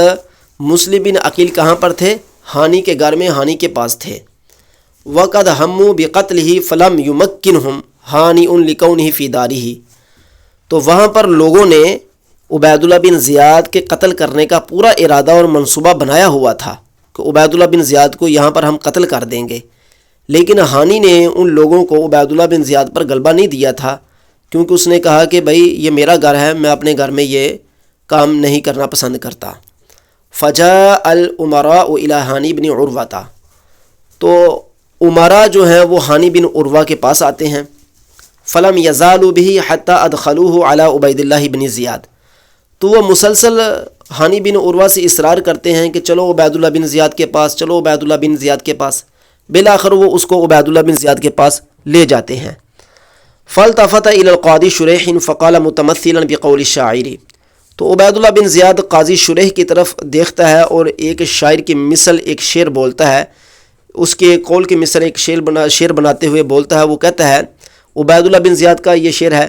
مسلم بن عقیل کہاں پر تھے؟ ہانی کے گھر میں، ہانی کے پاس تھے۔ وقد ہموا بقتلہ فلم یمکنہم ہانی لکونہ فی دارہ، تو وہاں پر لوگوں نے عبید اللہ بن زیاد کے قتل کرنے کا پورا ارادہ اور منصوبہ بنایا ہوا تھا کہ عبید اللہ بن زیاد کو یہاں پر ہم قتل کر دیں گے، لیکن ہانی نے ان لوگوں کو عبید اللہ بن زیاد پر غلبہ نہیں دیا تھا، کیونکہ اس نے کہا کہ بھائی یہ میرا گھر ہے، میں اپنے گھر میں یہ کام نہیں کرنا پسند کرتا۔ فجاء الامراء الی ہانی بن عروہ، تو امراء جو ہیں وہ ہانی بن عروہ کے پاس آتے ہیں۔ فلم یزالوا بہ حتی ادخلوہ علی عبید اللہ بن زیاد، تو وہ مسلسل ہانی بن عروہ سے اصرار کرتے ہیں کہ چلو عبید اللہ بن زیاد کے پاس، چلو عبید اللہ بن زیاد کے پاس، بالآخر وہ اس کو عبید اللہ بن زیاد کے پاس لے جاتے ہیں۔ فالتفت الی القاضی شریح فقال متمثلا بقول الشاعر، تو عبید اللہ بن زیاد قاضی شریح کی طرف دیکھتا ہے اور ایک شاعر کی مثل ایک شعر بولتا ہے، اس کے قول کی مثل ایک شعر بناتے ہوئے بولتا ہے، وہ کہتا ہے، عبید اللہ بن زیاد کا یہ شعر ہے،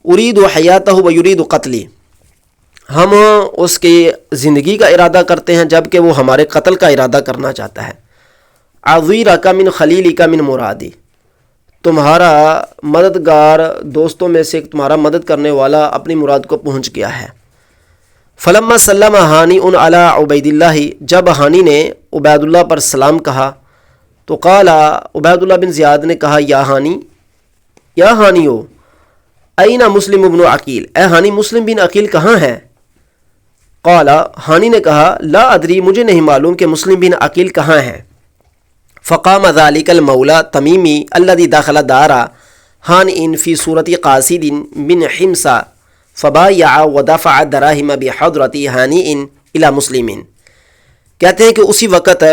ارید حیاتہ و یرید قتلی، ہم اس کی زندگی کا ارادہ کرتے ہیں جبکہ وہ ہمارے قتل کا ارادہ کرنا چاہتا ہے۔ عذیرک من خلیلک من مرادی، تمہارا مددگار دوستوں میں سے تمہارا مدد کرنے والا اپنی مراد کو پہنچ گیا ہے۔ فلما سلم ہانی علی عبید اللہ، جب ہانی نے عبید اللہ پر سلام کہا تو قال عبید اللہ بن زیاد نے کہا، یا ہانیو این مسلم ابن عقیل، اے ہانی مسلم بن عقیل کہاں ہے؟ قال، ہانی نے کہا، لا ادری، مجھے نہیں معلوم کہ مسلم بن عقیل کہاں ہے۔ فقام ذلك المولى تمیمی الذي دخل دار ہانئ فی صورت قاصد من حمص فبایع ودفع الدراہم بحضرت ہانئ الی مسلم، کہتے ہیں کہ اسی وقت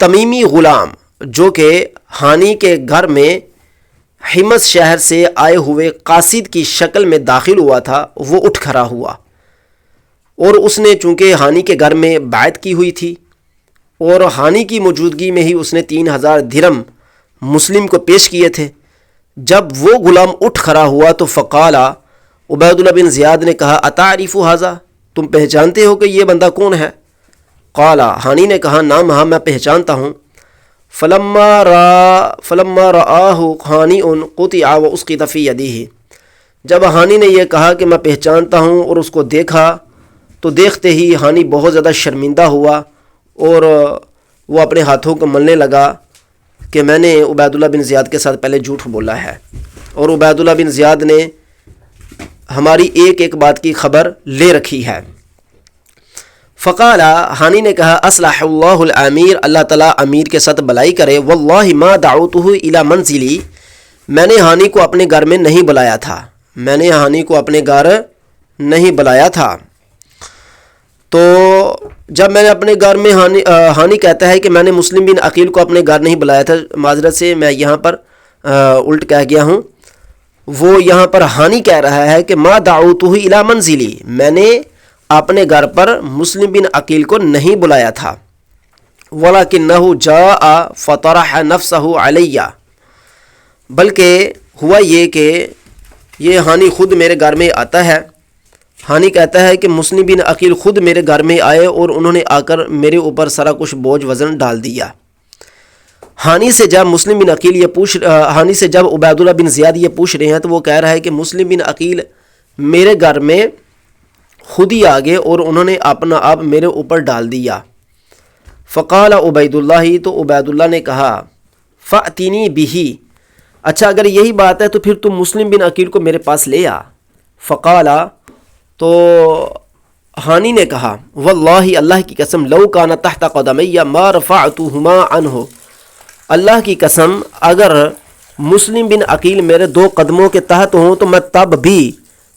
تمیمی غلام جو کہ ہانی کے گھر میں حمص شہر سے آئے ہوئے قاصد کی شکل میں داخل ہوا تھا، وہ اٹھ کھڑا ہوا، اور اس نے چونکہ ہانی کے گھر میں بیعت کی ہوئی تھی اور ہانی کی موجودگی میں ہی اس نے 3000 درہم مسلم کو پیش کیے تھے۔ جب وہ غلام اٹھ کھڑا ہوا تو فقال، عبید اللہ بن زیاد نے کہا، اتعرف ھذا، تم پہچانتے ہو کہ یہ بندہ کون ہے؟ قال، ہانی نے کہا، نام، ہاں میں پہچانتا ہوں۔ فلما رآہ ہانی قطع واسقط فی یدہ، جب ہانی نے یہ کہا کہ میں پہچانتا ہوں اور اس کو دیکھا تو دیکھتے ہی ہانی بہت زیادہ شرمندہ ہوا اور وہ اپنے ہاتھوں کو ملنے لگا کہ میں نے عبید اللہ بن زیاد کے ساتھ پہلے جھوٹ بولا ہے، اور عبید اللہ بن زیاد نے ہماری ایک ایک بات کی خبر لے رکھی ہے۔ فقال، ہانی نے کہا، اصلح اللہ الامیر، اللہ تعالیٰ امیر کے ساتھ بلائی کرے، واللہ ما دعوتہ الی منزلی، میں نے ہانی کو اپنے گھر میں نہیں بلایا تھا، میں نے ہانی کو اپنے گھر نہیں بلایا تھا۔ تو جب میں نے اپنے گھر میں ہانی کہتا ہے کہ میں نے مسلم بن عقیل کو اپنے گھر نہیں بلایا تھا، معذرت سے میں یہاں پر الٹ کہہ گیا ہوں، وہ یہاں پر ہانی کہہ رہا ہے کہ ما دعوتہ الی منزلی، میں نے اپنے گھر پر مسلم بن عقیل کو نہیں بلایا تھا، ولکنہ جاء فطرح نفسہ علی، بلکہ ہوا یہ کہ یہ ہانی خود میرے گھر میں آتا ہے۔ ہانی کہتا ہے کہ مسلم بن عقیل خود میرے گھر میں آئے اور انہوں نے آ کر میرے اوپر سارا کچھ بوجھ وزن ڈال دیا۔ ہانی سے جب مسلم بن عقیل ہانی سے جب عبید اللہ بن زیاد یہ پوچھ رہے ہیں تو وہ کہہ رہا ہے کہ مسلم بن عقیل میرے گھر میں خود ہی آگے اور انہوں نے اپنا آپ میرے اوپر ڈال دیا۔ فقال عبید اللہ، تو عبید اللہ نے کہا، فأتنی بہ، اچھا اگر یہی بات ہے تو پھر تم مسلم بن عقیل کو میرے پاس لے آ۔ فقال، تو ہانی نے کہا واللہ اللہ کی قسم لو کان تحت قدمی ما رفعتهما عنہ، اللہ کی قسم اگر مسلم بن عقیل میرے دو قدموں کے تحت ہوں تو میں تب بھی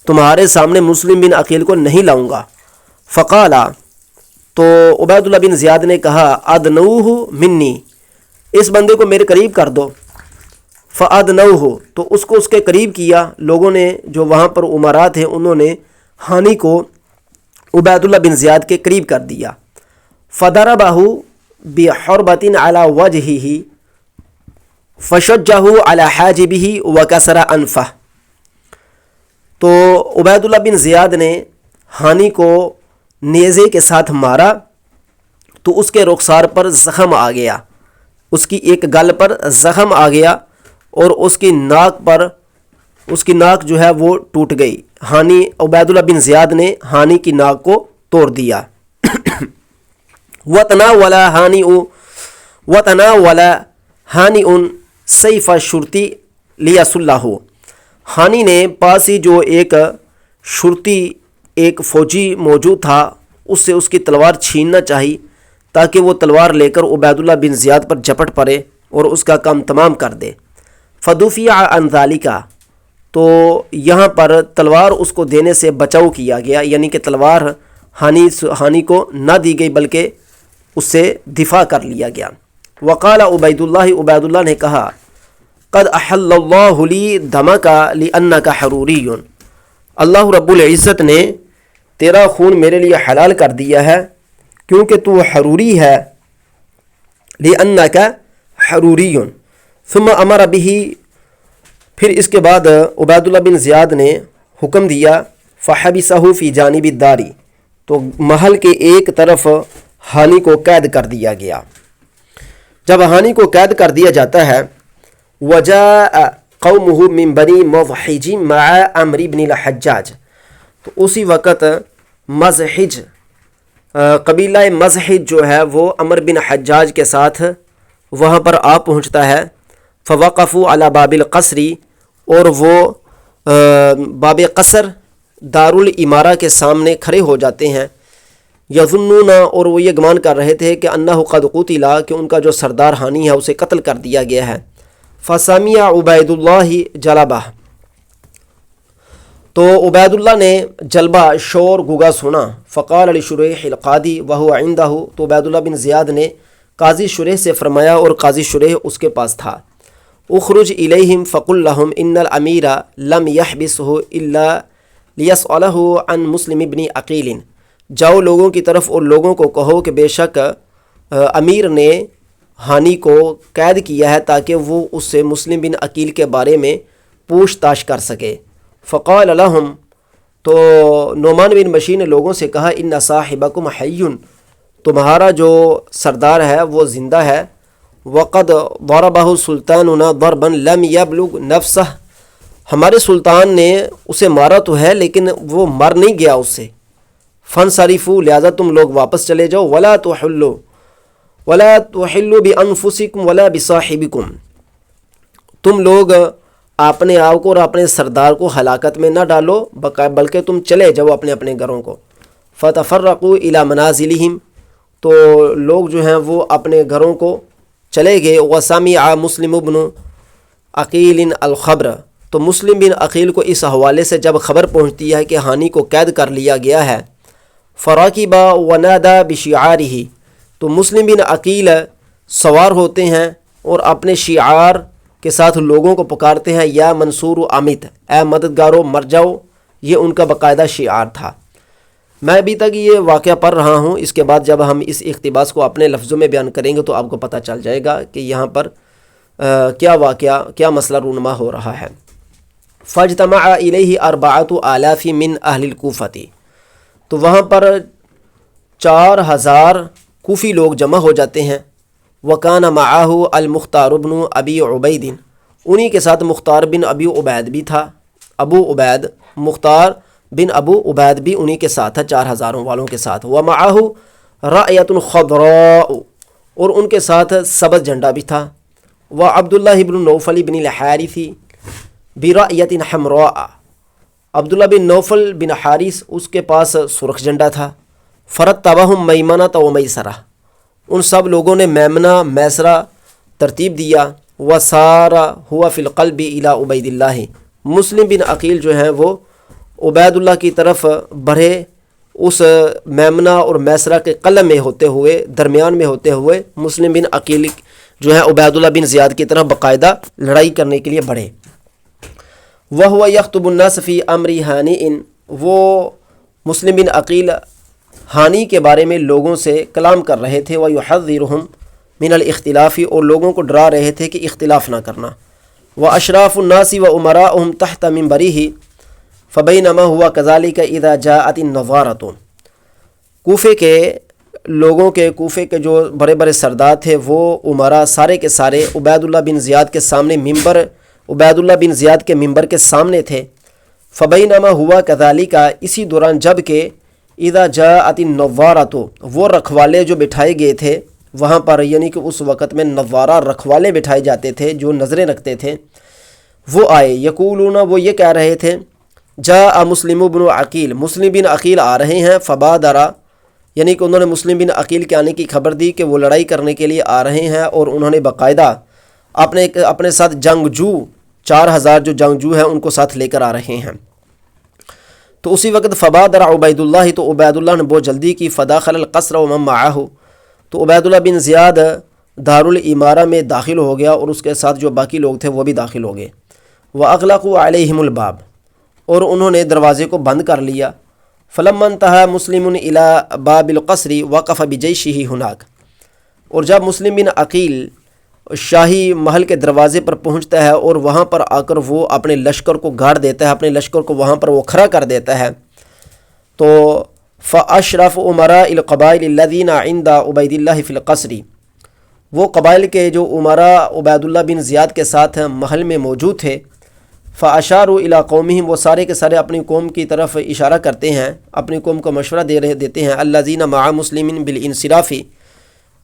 تمہارے سامنے مسلم بن عقیل کو نہیں لاؤں گا۔ فقالا، تو عبید اللہ بن زیاد نے کہا ادنوہ منی، اس بندے کو میرے قریب کر دو۔ فادنوہ، تو اس کو اس کے قریب کیا، لوگوں نے جو وہاں پر امراء تھے انہوں نے ہانی کو عبید اللہ بن زیاد کے قریب کر دیا۔ فضربہ بحربۃ علی وجہہ فشجہ علی حاجبہ وکسر انفہ، تو عبید اللہ بن زیاد نے ہانی کو نیزے کے ساتھ مارا تو اس کے رخسار پر زخم آ گیا، اس کی ایک گل پر زخم آ گیا اور اس کی ناک جو ہے وہ ٹوٹ گئی۔ ہانی عبید اللہ بن زیاد نے ہانی کی ناک کو توڑ دیا۔ وَتَنَاوَلَ هَانِئٌ سَيْفَ الشُّرْطِ لِيَصُلَّهُ، ہانی نے پاس ہی جو ایک شرطی ایک فوجی موجود تھا اس سے اس کی تلوار چھیننا چاہی تاکہ وہ تلوار لے کر عبید اللہ بن زیاد پر جپٹ پڑے اور اس کا کام تمام کر دے۔ فَدُفِعَ عَنْ ذَلِكَ، تو یہاں پر تلوار اس کو دینے سے بچاؤ کیا گیا، یعنی کہ تلوار ہانی کو نہ دی گئی بلکہ اس سے دفاع کر لیا گیا۔ وقال عبید اللہ نے کہا قد احل اللہ لی دمک لانک حروری، اللہ رب العزت نے تیرا خون میرے لیے حلال کر دیا ہے کیونکہ تو حروری ہے، لانک حروری۔ ثم امر به، پھر اس کے بعد عبید اللہ بن زیاد نے حکم دیا فحبسہ فی جانب الدار، تو محل کے ایک طرف ہانی کو قید کر دیا گیا۔ جب ہانی کو قید کر دیا جاتا ہے وجاء قومہ من بنی مضحج مع عمرو بن الحجاج، تو اسی وقت مضحج قبیلہ مضحج جو ہے وہ عمرو بن حجاج کے ساتھ وہاں پر آ پہنچتا ہے۔ فوقفوا علی باب القصر، اور وہ باب قصر دارالامارہ کے سامنے کھڑے ہو جاتے ہیں۔ یظنون، اور وہ یہ گمان کر رہے تھے کہ انہ قد قتل، کہ ان کا جو سردار ہانی ہے اسے قتل کر دیا گیا ہے۔ فسمع عبید اللہ جلبہ، تو عبید اللہ نے جلبہ شور گگا سنا۔ فقال لشریح القاضی وهو عنده، تو عبید اللہ بن زیاد نے قاضی شریح سے فرمایا اور قاضی شریح اس کے پاس تھا۔ اخرج الیہم فقل لهم ان الامیر لم یحبسه الا لیسألہ عن مسلم بن عقیل، جاؤ لوگوں کی طرف اور لوگوں کو کہو کہ بے شک امیر نے ہانی کو قید کیا ہے تاکہ وہ اس سے مسلم بن عقیل کے بارے میں پوچھ تاچھ کر سکے۔ فقال لهم، تو نعمان بن بشیر نے لوگوں سے کہا ان صاحبکم حی، تمہارا جو سردار ہے وہ زندہ ہے۔ وقد ضربہ سلطاننا ضربا لم یبلغ نفسہ، ہمارے سلطان نے اسے مارا تو ہے لیکن وہ مر نہیں گیا اس سے۔ فانصرفوا، لہذا تم لوگ واپس چلے جاؤ۔ ولا تحلوا بانفسکم ولا بصاحبکم، تم لوگ اپنے آپ کو اور اپنے سردار کو ہلاکت میں نہ ڈالو بلکہ تم چلے جاؤ اپنے اپنے گھروں کو۔ فتفرقوا الی منازلہم، تو لوگ جو ہیں وہ اپنے گھروں کو چلے گئے۔ وسمع مسلم بن عقیل الخبر، تو مسلم بن عقیل کو اس حوالے سے جب خبر پہنچتی ہے کہ ہانی کو قید کر لیا گیا ہے، فراکب ونادى بشعارہ، تو مسلم بن عقیل سوار ہوتے ہیں اور اپنے شعار کے ساتھ لوگوں کو پکارتے ہیں یا منصور و امت، اے مددگارو مر جاؤ، یہ ان کا باقاعدہ شعار تھا۔ میں ابھی تک یہ واقعہ پڑھ رہا ہوں، اس کے بعد جب ہم اس اقتباس کو اپنے لفظوں میں بیان کریں گے تو آپ کو پتہ چل جائے گا کہ یہاں پر کیا واقعہ، کیا مسئلہ رونما ہو رہا ہے۔ فاجتمع الیہ 4000 من اہل الکوفۃ، تو وہاں پر 4000 کوفی لوگ جمع ہو جاتے ہیں۔ وکان معہ المختار بن ابی عبید، انہی کے ساتھ مختار بن ابی عبید بھی تھا، مختار بن ابو عبید بھی انہی کے ساتھ تھا 4000 والوں کے ساتھ۔ ومعہ رایۃ خضراء، اور ان کے ساتھ سبز جھنڈا بھی تھا۔ وعبداللہ بن نوفل بن الحارث برایۃ حمراء، عبداللہ بن نوفل بن حارث اس کے پاس سرخ جھنڈا تھا. فرتبہم میمنۃ و میسرہ، ان سب لوگوں نے میمنہ میسرہ ترتیب دیا. وسارا ہوا فی القلب الی عبید اللہ، مسلم بن عقیل جو ہیں وہ عبید اللہ کی طرف بڑھے، اس میمنہ اور میسرہ کے قلب میں ہوتے ہوئے، درمیان میں ہوتے ہوئے مسلم بن عقیل جو ہے عبید اللہ بن زیاد کی طرف باقاعدہ لڑائی کرنے کے لیے بڑھے. وَهُوَ يَخْطُبُ النَّاسَ فِي أَمْرِ هَانِئٍ، وہ مسلم بن عقیل ہانی کے بارے میں لوگوں سے کلام کر رہے تھے. وَيُحَذِّرُهُمْ من الاختلاف، اور لوگوں کو ڈرا رہے تھے کہ اختلاف نہ کرنا. وَأَشْرَافُ النَّاسِ وَأُمَرَاؤُهُمْ تَحْتَ مِنبَرِهِ فَبَيْنَمَا هُوَ كَذَلِكَ إِذَا جَاءَتِ النَّظَارَةُ، کوفے کے جو بڑے بڑے سردار تھے وہ امراء سارے کے سارے عبید اللہ بن زیاد کے سامنے عبید اللہ بن زیاد کے ممبر کے سامنے تھے. فبینما ہوا کذالک، اسی دوران جب کہ اذا جاءت النظارۃ، وہ رکھوالے جو بٹھائے گئے تھے وہاں پر، یعنی کہ اس وقت میں نظارہ رکھوالے بٹھائے جاتے تھے جو نظریں رکھتے تھے، وہ آئے. یقولون، وہ یہ کہہ رہے تھے، جاء مسلم بن عقیل، مسلم بن عقیل آ رہے ہیں. فبادرا، یعنی کہ انہوں نے مسلم بن عقیل کے آنے کی خبر دی کہ وہ لڑائی کرنے کے لیے آ رہے ہیں، اور انہوں نے باقاعدہ اپنے ساتھ جنگجو 4000 جو جنگجو ہیں ان کو ساتھ لے کر آ رہے ہیں. تو اسی وقت فبادر عبید اللہ، تو عبید اللہ نے بہت جلدی کی. فداخل القصر ومن معہ، تو عبید اللہ بن زیاد دارالامارہ میں داخل ہو گیا اور اس کے ساتھ جو باقی لوگ تھے وہ بھی داخل ہو گئے. واغلقوا علیہم الباب، اور انہوں نے دروازے کو بند کر لیا. فلما انتہا مسلم الی باب القصر وقف بجیشہ ہناک، اور جب مسلم بن عقیل شاہی محل کے دروازے پر پہنچتا ہے اور وہاں پر آ کر وہ اپنے لشکر کو گاڑ دیتا ہے، اپنے لشکر کو وہاں پر وہ کھڑا کر دیتا ہے. تو فاشرف امراء القبائل الذین عند عبید اللہ فی القصر، وہ قبائل کے جو امراء عبید اللہ بن زیاد کے ساتھ محل میں موجود تھے. فاشاروا الی قومہم، وہ سارے کے سارے اپنی قوم کی طرف اشارہ کرتے ہیں، اپنی قوم کو مشورہ دیتے ہیں. الذین مع مسلم بالانصراف،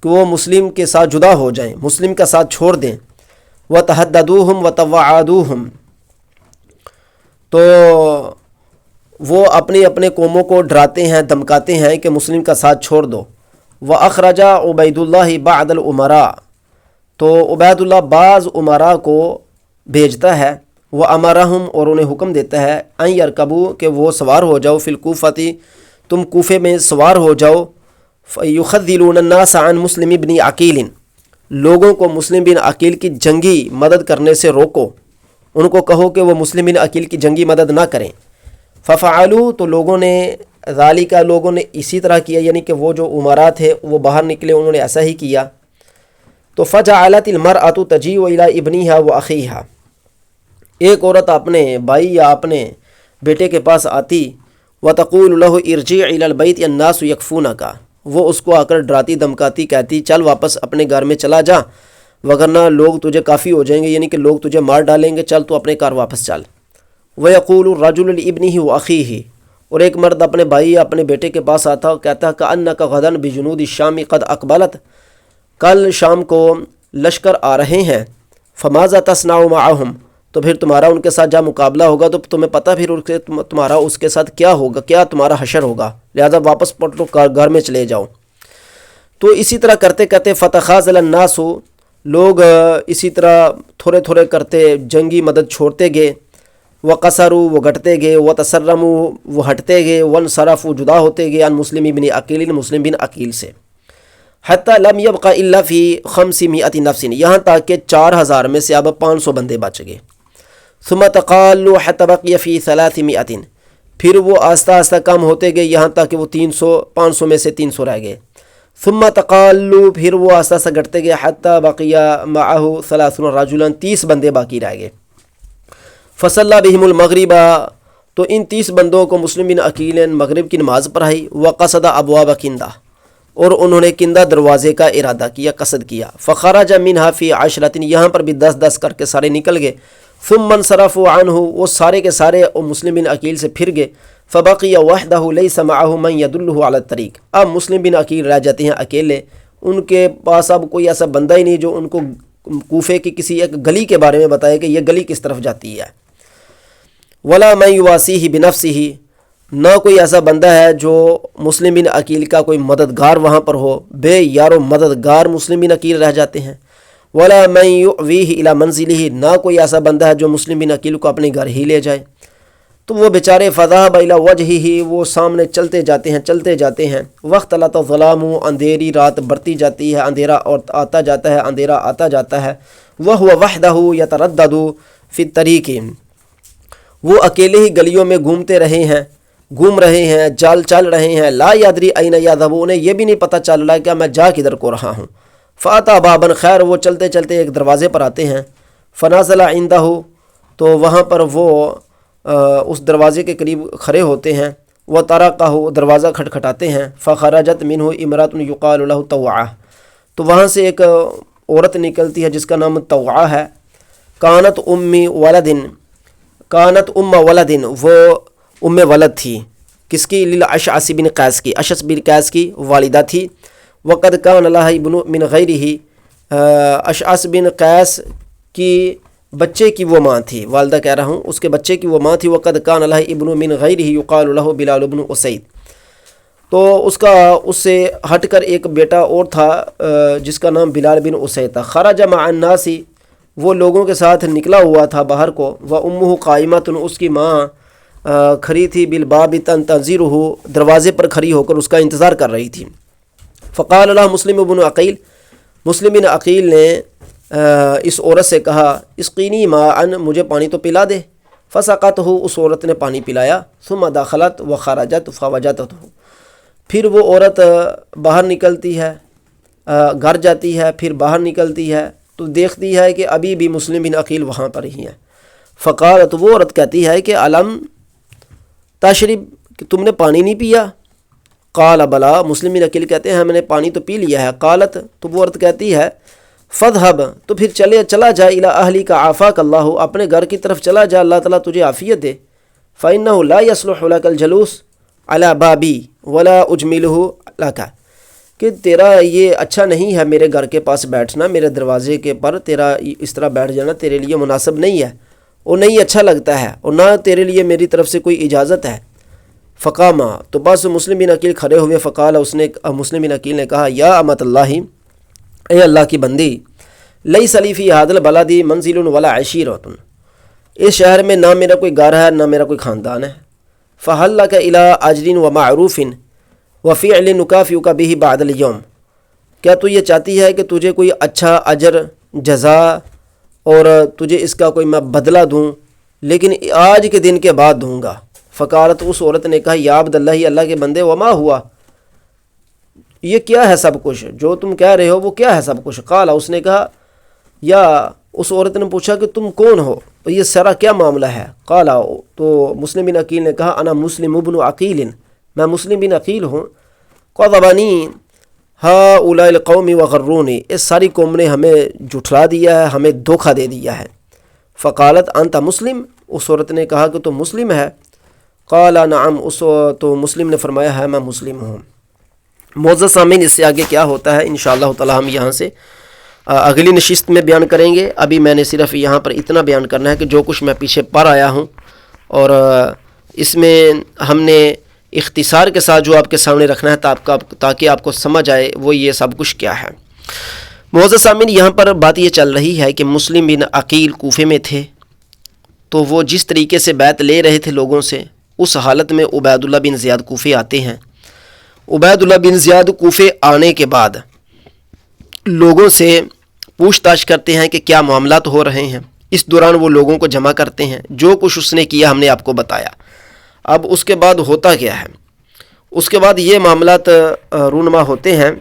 کہ وہ مسلم کے ساتھ جدا ہو جائیں، مسلم کا ساتھ چھوڑ دیں. وتحددوہم وتوعدوہم، تو وہ اپنے قوموں کو ڈراتے ہیں، دمکاتے ہیں کہ مسلم کا ساتھ چھوڑ دو. واخرج عبید اللہ بعض الامراء، تو عبید اللہ بعض امراء کو بھیجتا ہے. وامرہم، اور انہیں حکم دیتا ہے، ان یرکبوا، کہ وہ سوار ہو جاؤ، فی الکوفۃ، تم کوفے میں سوار ہو جاؤ. یخذلون الناس عن مسلم بن عقیل، لوگوں کو مسلم بن عقیل کی جنگی مدد کرنے سے روکو، ان کو کہو کہ وہ مسلم بن عقیل کی جنگی مدد نہ کریں. ففعلوا، تو لوگوں نے ذالک، لوگوں نے اسی طرح کیا، یعنی کہ وہ جو امراء تھے وہ باہر نکلے، انہوں نے ایسا ہی کیا. تو فجعلت المرأة تجیء الی ابنہا واخیہا، ایک عورت اپنے بھائی یا اپنے بیٹے کے پاس آتی. وتقول له ارجع الی البیت الناس یکفونک، وہ اس کو آ کر ڈراتی دمکاتی، کہتی چل واپس اپنے گھر میں چلا جا، وگرنہ لوگ تجھے کافی ہو جائیں گے، یعنی کہ لوگ تجھے مار ڈالیں گے، چل تو اپنے گھر واپس چل. وَيَقُولُ الرَّجُلُ لِابْنِهِ وَأَخِيهِ، اور ایک مرد اپنے بھائی یا اپنے بیٹے کے پاس آتا اور کہتا كَأَنَّكَ غَدًا بِجُنُودِ الشَّامِ قَدْ أَقْبَلَتْ، کل شام کو لشکر آ رہے ہیں. فَمَاذَا تَصْنَعُ مَعَهُمْ، تو پھر تمہارا ان کے ساتھ جب مقابلہ ہوگا تو تمہیں پتہ پھر تمہارا اس کے ساتھ کیا ہوگا، کیا تمہارا حشر ہوگا، لہذا واپس پلٹو گھر میں چلے جاؤ. تو اسی طرح کرتے کرتے فتخاذل الناس، لوگ اسی طرح تھوڑے تھوڑے کرتے جنگی مدد چھوڑتے گئے. وقصروا، وہ گھٹتے گئے. وتسرموا، وہ ہٹتے گئے. وانصرفوا، جدا ہوتے گئے. عن مسلم بن عقیل، مسلم بن عقیل سے. حتی لم یبق الا فی 500 نفس، یہاں تک کہ 4000 میں سے اب 500 بندے بچ گئے. ثم تقالوا حتی بقی فی 300، پھر وہ آہستہ آہستہ کم ہوتے گئے یہاں تک کہ وہ 500 میں سے 300 رہ گئے. ثم تقالوا، پھر وہ آہستہ آہستہ گھٹتے گئے. حتی بقی معہ 30 رجلا، 30 بندے باقی رہ گئے. فصلی بہم المغرب، تو ان 30 بندوں کو مسلم بن عقیل نے مغرب کی نماز پڑھائی. وقصد ابواب کندہ، اور انہوں نے کندہ دروازے کا ارادہ کیا، قصد کیا. فخرج منہا فی 10، یہاں پر بھی 10 کر کے سارے نکل گئے. ثم انصرفوا عنہ، وہ سارے کے سارے مسلم بن عقیل سے پھر گئے. فبقی وحدہ لیس معہ من یدلہ علی الطریق، اب مسلم بن عقیل رہ جاتے ہیں اکیلے، ان کے پاس اب کوئی ایسا بندہ ہی نہیں جو ان کو کوفے کی کسی ایک گلی کے بارے میں بتائے کہ یہ گلی کس طرف جاتی ہے. ولا من یواسیہ بنفسہ، نہ کوئی ایسا بندہ ہے جو مسلم بن عقیل کا کوئی مددگار وہاں پر ہو، بے یار و مددگار مسلم بن عقیل رہ جاتے ہیں۔ ولا من یؤویہ الی منزلہ، نہ کوئی ایسا بندہ ہے جو مسلم بن عقیل کو اپنے گھر ہی لے جائے۔ تو وہ بیچارے فذهب الی وجہہ، وہ سامنے چلتے جاتے ہیں۔ واختلط الظلام، اندھیری رات بڑھتی جاتی ہے، اندھیرا اور آتا جاتا ہے، اندھیرا آتا جاتا ہے۔ وہو وحدہ یتردد فی الطریق، وہ اکیلے ہی گلیوں میں گھوم رہے ہیں، چل رہے ہیں۔ لا یدری این یذهب، انہیں یہ بھی نہیں پتہ چل رہا کہ میں جا کدھر کو رہا ہوں۔ فاتا بابا، خیر وہ چلتے چلتے ایک دروازے پر آتے ہیں۔ فنزل عندہ، تو وہاں پر وہ اس دروازے کے قریب کھڑے ہوتے ہیں۔ وطرقہ، دروازہ کھٹکھٹاتے ہیں۔ فخرجت منہ امرأۃ یقال لہ طوعہ، تو وہاں سے ایک عورت نکلتی ہے جس کا نام طوعہ ہے۔ کانت ام ولد، وہ ام ولد تھی، کس کی؟ للاشعث بن قیس کی، اشعث بن قیس کی والدہ تھی۔ وقد کان لہ ابن من غیرہ، اشعث بن قیس کی بچے کی وہ ماں تھی، والدہ کہہ رہا ہوں، اس کے بچے کی وہ ماں تھی۔ وقد کان لہ ابن من غیرہ یقال لہ بلال بن اسید، تو اس سے ہٹ کر ایک بیٹا اور تھا جس کا نام بلال بن اسید تھا۔ خرج مع الناس، وہ لوگوں کے ساتھ نکلا ہوا تھا باہر کو۔ وامہ قائمۃ، اس کی ماں کھڑی تھی، بالباب تنتظرہ، دروازے پر کھڑی ہو کر اس کا انتظار کر رہی تھی۔ فقال لہ مسلم بن عقیل، مسلم بن عقیل نے اس عورت سے کہا، اسقینی ماء، مجھے پانی تو پلا دے۔ فسقتہ، اس عورت نے پانی پلایا۔ ثم دخلت وخرجت فوجدتہ، پھر وہ عورت باہر نکلتی ہے، گھر جاتی ہے، پھر باہر نکلتی ہے تو دیکھتی ہے کہ ابھی بھی مسلم بن عقیل وہاں پر ہی ہے۔ فقالت، وہ عورت کہتی ہے کہ علم تشرب، کہ تم نے پانی نہیں پیا؟ قال بلا، مسلم بن عقیل کہتے ہیں میں نے پانی تو پی لیا ہے۔ قالت، تو وہ عورت کہتی ہے فذهب، تو پھر چلا جا الی اہلی کا عافاک اللہ، اپنے گھر کی طرف چلا جا، اللہ تعالیٰ تجھے عافیت دے۔ فإنه لا يصلح لك الجلوس على بابی ولا اجملہ لك، کہ تیرا یہ اچھا نہیں ہے میرے گھر کے پاس بیٹھنا، میرے دروازے کے پر تیرا اس طرح بیٹھ جانا تیرے لیے مناسب نہیں ہے اور نہیں اچھا لگتا ہے، اور نہ تیرے لیے میری طرف سے کوئی اجازت ہے۔ فقامہ، تو بس مسلم بن عقیل کھڑے ہوئے۔ فقال، مسلم بن عقیل نے کہا، یا امت اللہ، اے اللہ کی بندی، لیس لی فی ھذا البلد منزل ولا عشیرۃ، اس شہر میں نہ میرا کوئی گھر ہے نہ میرا کوئی خاندان ہے۔ فہل لک الی اجر ومعروف وفعل نکافئک بہ بعد اليوم، کیا تو یہ چاہتی ہے کہ تجھے کوئی اچھا اجر جزا اور تجھے اس کا کوئی میں بدلہ دوں، لیکن آج کے دن کے بعد دوں گا۔ فقالت، اس عورت نے کہا، یا عبد اللہ، اللہ کے بندے، وما ہوا، یہ کیا ہے سب کچھ جو تم کہہ رہے ہو، وہ کیا ہے سب کچھ؟ قال، اس نے کہا، یا اس عورت نے پوچھا کہ تم کون ہو، یہ سارا کیا معاملہ ہے؟ قال، تو مسلم بن عقیل نے کہا، انا مسلم بن عقیل، میں مسلم بن عقیل ہوں۔ قذبنی ہؤلاء القوم وغرونی، اس ساری قوم نے ہمیں جھٹلا دیا ہے، ہمیں دھوکہ دے دیا ہے۔ فقالت انت مسلم، اس عورت نے کہا کہ تو مسلم ہے؟ قال نعم، تو مسلم نے فرمایا ہے میں مسلم ہوں۔ معزز سامعین، اس سے آگے کیا ہوتا ہے انشاءاللہ تعالی ہم یہاں سے اگلی نشست میں بیان کریں گے۔ ابھی میں نے صرف یہاں پر اتنا بیان کرنا ہے کہ جو کچھ میں پیچھے پڑھ آیا ہوں، اور اس میں ہم نے اختصار کے ساتھ جو آپ کے سامنے رکھنا ہے تاکہ آپ کو سمجھ آئے وہ یہ سب کچھ کیا ہے۔ معزز سامعین، یہاں پر بات یہ چل رہی ہے کہ مسلم بن عقیل کوفے میں تھے، تو وہ جس طریقے سے بیعت لے رہے تھے لوگوں سے، اس حالت میں عبید اللہ بن زیاد کوفے آتے ہیں۔ عبید اللہ بن زیاد کوفے آنے کے بعد لوگوں سے پوچھ تاچھ کرتے ہیں کہ کیا معاملات ہو رہے ہیں۔ اس دوران وہ لوگوں کو جمع کرتے ہیں، جو کچھ اس نے کیا ہم نے آپ کو بتایا۔ اب اس کے بعد ہوتا کیا ہے؟ اس کے بعد یہ معاملات رونما ہوتے ہیں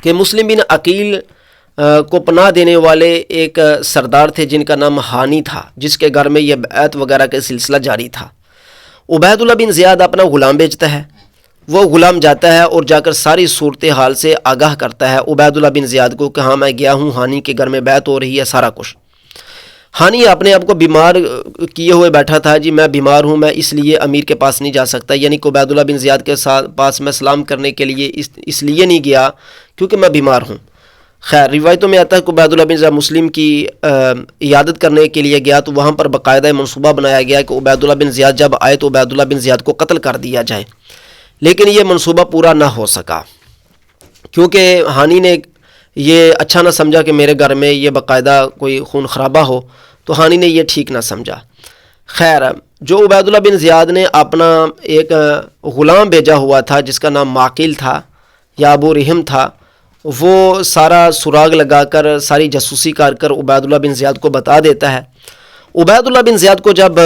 کہ مسلم بن عقیل کو پناہ دینے والے ایک سردار تھے جن کا نام ہانی تھا، جس کے گھر میں یہ بیعت وغیرہ کا سلسلہ جاری تھا۔ عبید اللہ بن زیاد اپنا غلام بیچتا ہے، وہ غلام جاتا ہے اور جا کر ساری صورتحال سے آگاہ کرتا ہے عبید اللہ بن زیاد کو کہ ہاں میں گیا ہوں، ہانی کے گھر میں بیعت ہو رہی ہے، سارا کچھ۔ ہانی اپنے آپ کو بیمار کیے ہوئے بیٹھا تھا، جی میں بیمار ہوں، میں اس لیے امیر کے پاس نہیں جا سکتا، یعنی کہ عبید اللہ بن زیاد کے پاس میں سلام کرنے کے لیے اس لیے نہیں گیا کیونکہ میں بیمار ہوں۔ خیر روایتوں میں آتا ہے کہ عبیداللہ بن زیاد مسلم کی عیادت کرنے کے لیے گیا تو وہاں پر باقاعدہ منصوبہ بنایا گیا کہ عبیداللہ بن زیاد جب آئے تو عبیداللہ بن زیاد کو قتل کر دیا جائے، لیکن یہ منصوبہ پورا نہ ہو سکا کیونکہ ہانی نے یہ اچھا نہ سمجھا کہ میرے گھر میں یہ باقاعدہ کوئی خون خرابہ ہو، تو ہانی نے یہ ٹھیک نہ سمجھا۔ خیر جو عبیداللہ بن زیاد نے اپنا ایک غلام بھیجا ہوا تھا جس کا نام معقل تھا یا ابو رحم تھا، وہ سارا سراغ لگا کر ساری جاسوسی کر کر عبیداللہ بن زیاد کو بتا دیتا ہے۔ عبیداللہ بن زیاد کو جب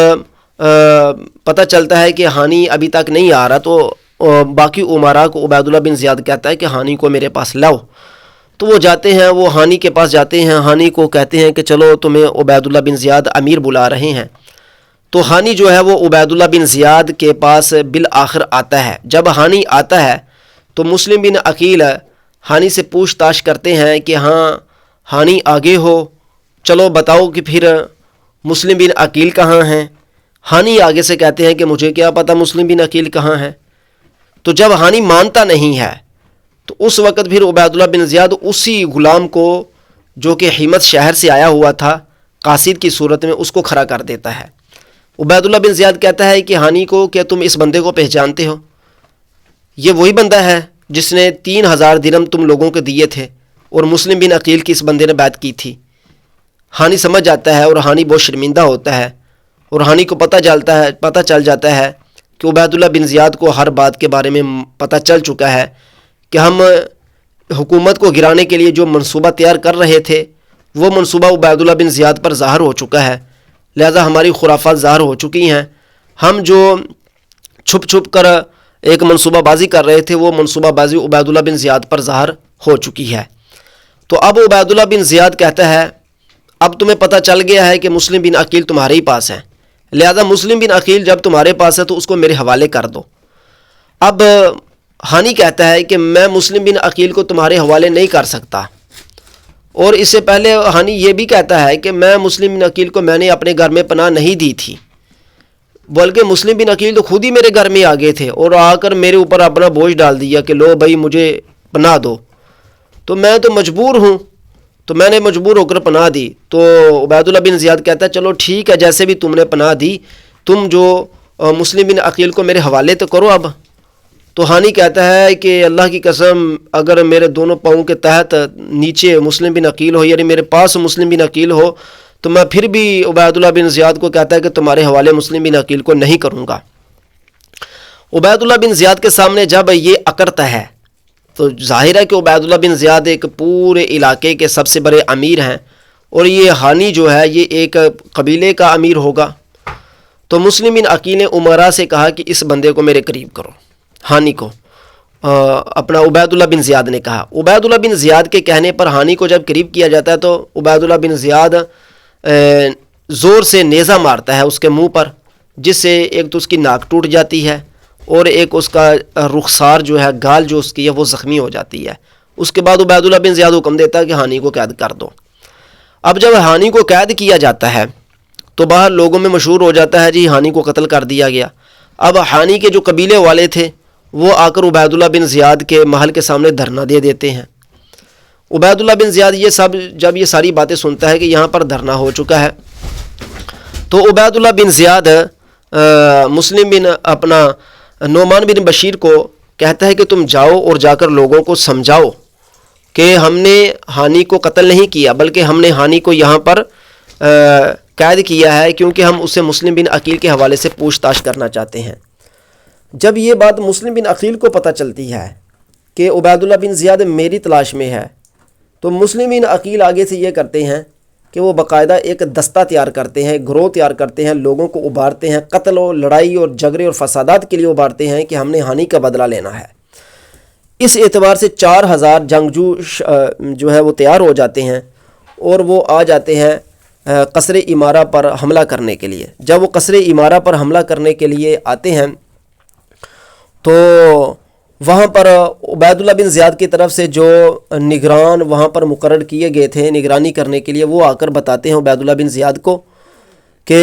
پتہ چلتا ہے کہ ہانی ابھی تک نہیں آ رہا تو باقی امراء کو عبیداللہ بن زیاد کہتا ہے کہ ہانی کو میرے پاس لاؤ، تو وہ جاتے ہیں، وہ ہانی کے پاس جاتے ہیں، ہانی کو کہتے ہیں کہ چلو تمہیں عبیداللہ بن زیاد امیر بلا رہے ہیں۔ تو ہانی جو ہے وہ عبیداللہ بن زیاد کے پاس بالآخر آتا ہے۔ جب ہانی آتا ہے تو مسلم بن عقیل ہانی سے پوچھ تاچھ کرتے ہیں کہ ہاں ہانی آگے ہو، چلو بتاؤ کہ پھر مسلم بن عقیل کہاں ہیں؟ ہانی آگے سے کہتے ہیں کہ مجھے کیا پتہ مسلم بن عقیل کہاں ہے۔ تو جب ہانی مانتا نہیں ہے تو اس وقت پھر عبیداللہ بن زیاد اسی غلام کو جو کہ حمص شہر سے آیا ہوا تھا قاصد کی صورت میں اس کو کھڑا کر دیتا ہے۔ عبیداللہ بن زیاد کہتا ہے کہ ہانی کو کیا تم اس بندے کو پہچانتے ہو؟ یہ وہی بندہ ہے جس نے 3000 درہم تم لوگوں کو دیے تھے اور مسلم بن عقیل کی اس بندے نے بیعت کی تھی۔ ہانی سمجھ جاتا ہے اور ہانی بہت شرمندہ ہوتا ہے، اور ہانی کو پتہ چل جاتا ہے کہ عبیداللہ بن زیاد کو ہر بات کے بارے میں پتہ چل چکا ہے کہ ہم حکومت کو گرانے کے لیے جو منصوبہ تیار کر رہے تھے وہ منصوبہ عبیداللہ بن زیاد پر ظاہر ہو چکا ہے، لہذا ہماری خرافات ظاہر ہو چکی ہیں۔ ہم جو چھپ چھپ کر ایک منصوبہ بازی کر رہے تھے وہ منصوبہ بازی عبیداللہ بن زیاد پر ظاہر ہو چکی ہے۔ تو اب عبیداللہ بن زیاد کہتا ہے اب تمہیں پتہ چل گیا ہے کہ مسلم بن عقیل تمہارے ہی پاس ہے، لہذا مسلم بن عقیل جب تمہارے پاس ہے تو اس کو میرے حوالے کر دو۔ اب ہانی کہتا ہے کہ میں مسلم بن عقیل کو تمہارے حوالے نہیں کر سکتا، اور اس سے پہلے ہانی یہ بھی کہتا ہے کہ میں مسلم بن عقیل کو میں نے اپنے گھر میں پناہ نہیں دی تھی، بلکہ مسلم بن عقیل تو خود ہی میرے گھر میں آ گئے تھے اور آ کر میرے اوپر اپنا بوجھ ڈال دیا کہ لو بھائی مجھے پناہ دو، تو میں تو مجبور ہوں، تو میں نے مجبور ہو کر پناہ دی۔ تو عبیداللہ بن زیاد کہتا ہے چلو ٹھیک ہے، جیسے بھی تم نے پناہ دی تم جو مسلم بن عقیل کو میرے حوالے تو کرو اب۔ تو ہانی کہتا ہے کہ اللہ کی قسم اگر میرے دونوں پاؤں کے تحت نیچے مسلم بن عقیل ہو، یعنی میرے پاس مسلم بن عقیل ہو، تو میں پھر بھی عبیداللہ بن زیاد کو کہتا ہے کہ تمہارے حوالے مسلم بن عقیل کو نہیں کروں گا۔ عبیداللہ بن زیاد کے سامنے جب یہ اکڑتا ہے تو ظاہر ہے کہ عبیداللہ بن زیاد ایک پورے علاقے کے سب سے بڑے امیر ہیں، اور یہ ہانی جو ہے یہ ایک قبیلے کا امیر ہوگا۔ تو مسلم بن عقیل نے امراء سے کہا کہ اس بندے کو میرے قریب کرو، ہانی کو اپنا عبیداللہ بن زیاد نے کہا۔ عبیداللہ بن زیاد کے کہنے پر ہانی کو جب قریب کیا جاتا ہے تو عبیداللہ بن زیاد زور سے نیزہ مارتا ہے اس کے منہ پر، جس سے ایک تو اس کی ناک ٹوٹ جاتی ہے اور ایک اس کا رخسار جو ہے گال جو اس کی ہے وہ زخمی ہو جاتی ہے۔ اس کے بعد عبیداللہ بن زیاد حکم دیتا ہے کہ ہانی کو قید کر دو۔ اب جب ہانی کو قید کیا جاتا ہے تو باہر لوگوں میں مشہور ہو جاتا ہے جی ہانی کو قتل کر دیا گیا۔ اب ہانی کے جو قبیلے والے تھے وہ آ کر عبیداللہ بن زیاد کے محل کے سامنے دھرنا دے دیتے ہیں۔ عبیداللہ بن زیاد جب یہ ساری باتیں سنتا ہے کہ یہاں پر دھرنا ہو چکا ہے تو عبیداللہ بن زیاد مسلم بن اپنا نعمان بن بشیر کو کہتا ہے کہ تم جاؤ اور جا کر لوگوں کو سمجھاؤ کہ ہم نے ہانی کو قتل نہیں کیا بلکہ ہم نے ہانی کو یہاں پر قید کیا ہے کیونکہ ہم اسے مسلم بن عقیل کے حوالے سے پوچھ تاچھ کرنا چاہتے ہیں۔ جب یہ بات مسلم بن عقیل کو پتہ چلتی ہے کہ عبیداللہ بن زیاد میری تلاش میں ہے تو مسلم بن عقیل آگے سے یہ کرتے ہیں کہ وہ باقاعدہ ایک دستہ تیار کرتے ہیں، گروہ تیار کرتے ہیں، لوگوں کو ابھارتے ہیں، قتل و لڑائی اور جھگڑے اور فسادات کے لیے ابھارتے ہیں کہ ہم نے ہانی کا بدلہ لینا ہے۔ اس اعتبار سے 4000 جنگجو جو ہے وہ تیار ہو جاتے ہیں اور وہ آ جاتے ہیں قصر امارہ پر حملہ کرنے کے لیے۔ جب وہ قصر امارہ پر حملہ کرنے کے لیے آتے ہیں تو وہاں پر عبیداللہ بن زیاد کی طرف سے جو نگران وہاں پر مقرر کیے گئے تھے نگرانی کرنے کے لیے، وہ آ کر بتاتے ہیں عبیداللہ بن زیاد کو کہ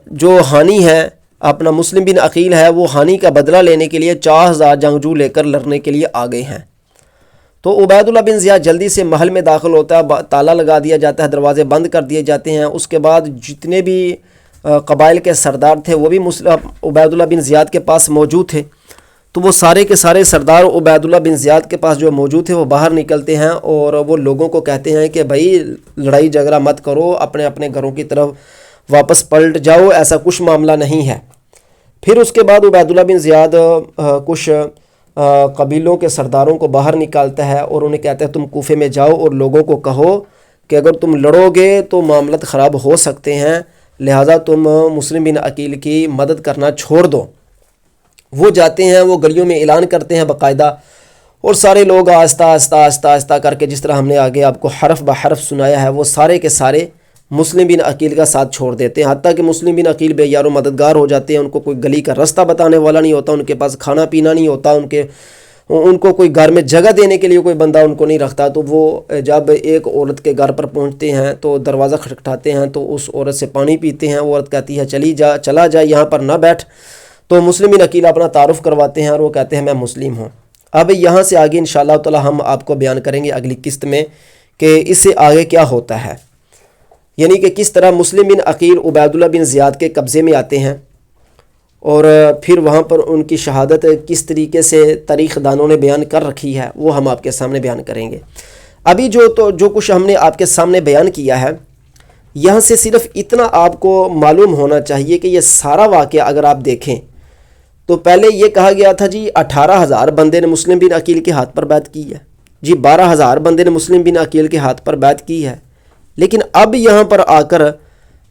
جو ہانی ہے اپنا مسلم بن عقیل ہے وہ ہانی کا بدلہ لینے کے لیے 4000 جنگجو لے کر لڑنے کے لیے آ گئے ہیں۔ تو عبیداللہ بن زیاد جلدی سے محل میں داخل ہوتا ہے، تالا لگا دیا جاتا ہے، دروازے بند کر دیے جاتے ہیں۔ اس کے بعد جتنے بھی قبائل کے سردار تھے وہ بھی عبیداللہ بن زیاد کے پاس موجود تھے، تو وہ سارے کے سارے سردار عبیداللہ بن زیاد کے پاس جو موجود تھے وہ باہر نکلتے ہیں اور وہ لوگوں کو کہتے ہیں کہ بھائی لڑائی جھگڑا مت کرو، اپنے اپنے گھروں کی طرف واپس پلٹ جاؤ، ایسا کچھ معاملہ نہیں ہے۔ پھر اس کے بعد عبیداللہ بن زیاد کچھ قبیلوں کے سرداروں کو باہر نکالتا ہے اور انہیں کہتا ہے تم کوفے میں جاؤ اور لوگوں کو کہو کہ اگر تم لڑو گے تو معاملات خراب ہو سکتے ہیں، لہٰذا تم مسلم بن عقیل کی مدد کرنا چھوڑ دو۔ وہ جاتے ہیں، وہ گلیوں میں اعلان کرتے ہیں باقاعدہ، اور سارے لوگ آہستہ آہستہ آہستہ آہستہ کر کے، جس طرح ہم نے آگے آپ کو حرف بحرف سنایا ہے، وہ سارے کے سارے مسلم بن عقیل کا ساتھ چھوڑ دیتے ہیں، حتیٰ کہ مسلم بن عقیل بے یار و مددگار ہو جاتے ہیں۔ ان کو کوئی گلی کا رستہ بتانے والا نہیں ہوتا، ان کے پاس کھانا پینا نہیں ہوتا، ان کو کوئی گھر میں جگہ دینے کے لیے کوئی بندہ ان کو نہیں رکھتا۔ تو وہ جب ایک عورت کے گھر پر پہنچتے ہیں تو دروازہ کھٹکھٹاتے ہیں، تو اس عورت سے پانی پیتے ہیں۔ وہ عورت کہتی ہے چلا جا، یہاں پر نہ بیٹھ۔ تو مسلم بن عقیل اپنا تعارف کرواتے ہیں اور وہ کہتے ہیں میں مسلم ہوں۔ اب یہاں سے آگے انشاءاللہ تعالی ہم آپ کو بیان کریں گے اگلی قسط میں کہ اس سے آگے کیا ہوتا ہے، یعنی کہ کس طرح مسلم بن عقیل عبیداللہ بن زیاد کے قبضے میں آتے ہیں اور پھر وہاں پر ان کی شہادت کس طریقے سے تاریخ دانوں نے بیان کر رکھی ہے، وہ ہم آپ کے سامنے بیان کریں گے۔ ابھی جو کچھ ہم نے آپ کے سامنے بیان کیا ہے، یہاں سے صرف اتنا آپ کو معلوم ہونا چاہیے کہ یہ سارا واقعہ اگر آپ دیکھیں تو پہلے یہ کہا گیا تھا جی 18,000 بندے نے مسلم بن عقیل کے ہاتھ پر بیعت کی ہے، جی 12,000 بندے نے مسلم بن عقیل کے ہاتھ پر بیعت کی ہے، لیکن اب یہاں پر آ کر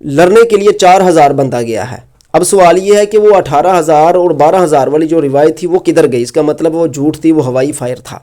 لڑنے کے لیے 4,000 بندہ گیا ہے۔ اب سوال یہ ہے کہ وہ 18,000 اور 12,000 والی جو روایت تھی وہ کدھر گئی؟ اس کا مطلب وہ جھوٹ تھی، وہ ہوائی فائر تھا۔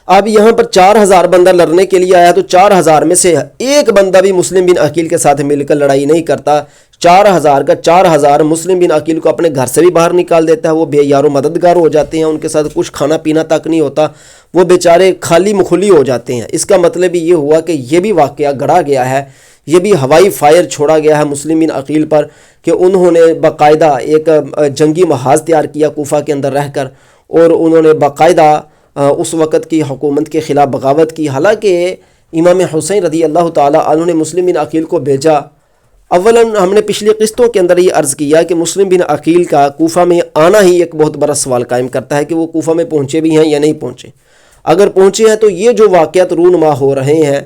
اب یہاں پر 4,000 بندہ لڑنے کے لیے آیا تو 4,000 میں سے ایک بندہ بھی مسلم بن عقیل کے ساتھ مل کر لڑائی نہیں کرتا۔ 4,000 کا 4,000 مسلم بن عقیل کو اپنے گھر سے بھی باہر نکال دیتا ہے، وہ بے یار و مددگار ہو جاتے ہیں، ان کے ساتھ کچھ کھانا پینا تک نہیں ہوتا، وہ بیچارے خالی مخلی ہو جاتے ہیں۔ اس کا مطلب یہ ہوا کہ یہ بھی واقعہ گڑھا گیا ہے، یہ بھی ہوائی فائر چھوڑا گیا ہے مسلم بن عقیل پر کہ انہوں نے باقاعدہ ایک جنگی محاذ تیار کیا کوفہ کے اندر رہ کر، اور انہوں نے باقاعدہ اس وقت کی حکومت کے خلاف بغاوت کی۔ حالانکہ امام حسین رضی اللہ تعالیٰ عنہ نے مسلم بن عقیل کو بھیجا۔ اولاً ہم نے پچھلی قسطوں کے اندر یہ عرض کیا کہ مسلم بن عقیل کا کوفہ میں آنا ہی ایک بہت بڑا سوال قائم کرتا ہے کہ وہ کوفہ میں پہنچے بھی ہیں یا نہیں پہنچے۔ اگر پہنچے ہیں تو یہ جو واقعات رونما ہو رہے ہیں،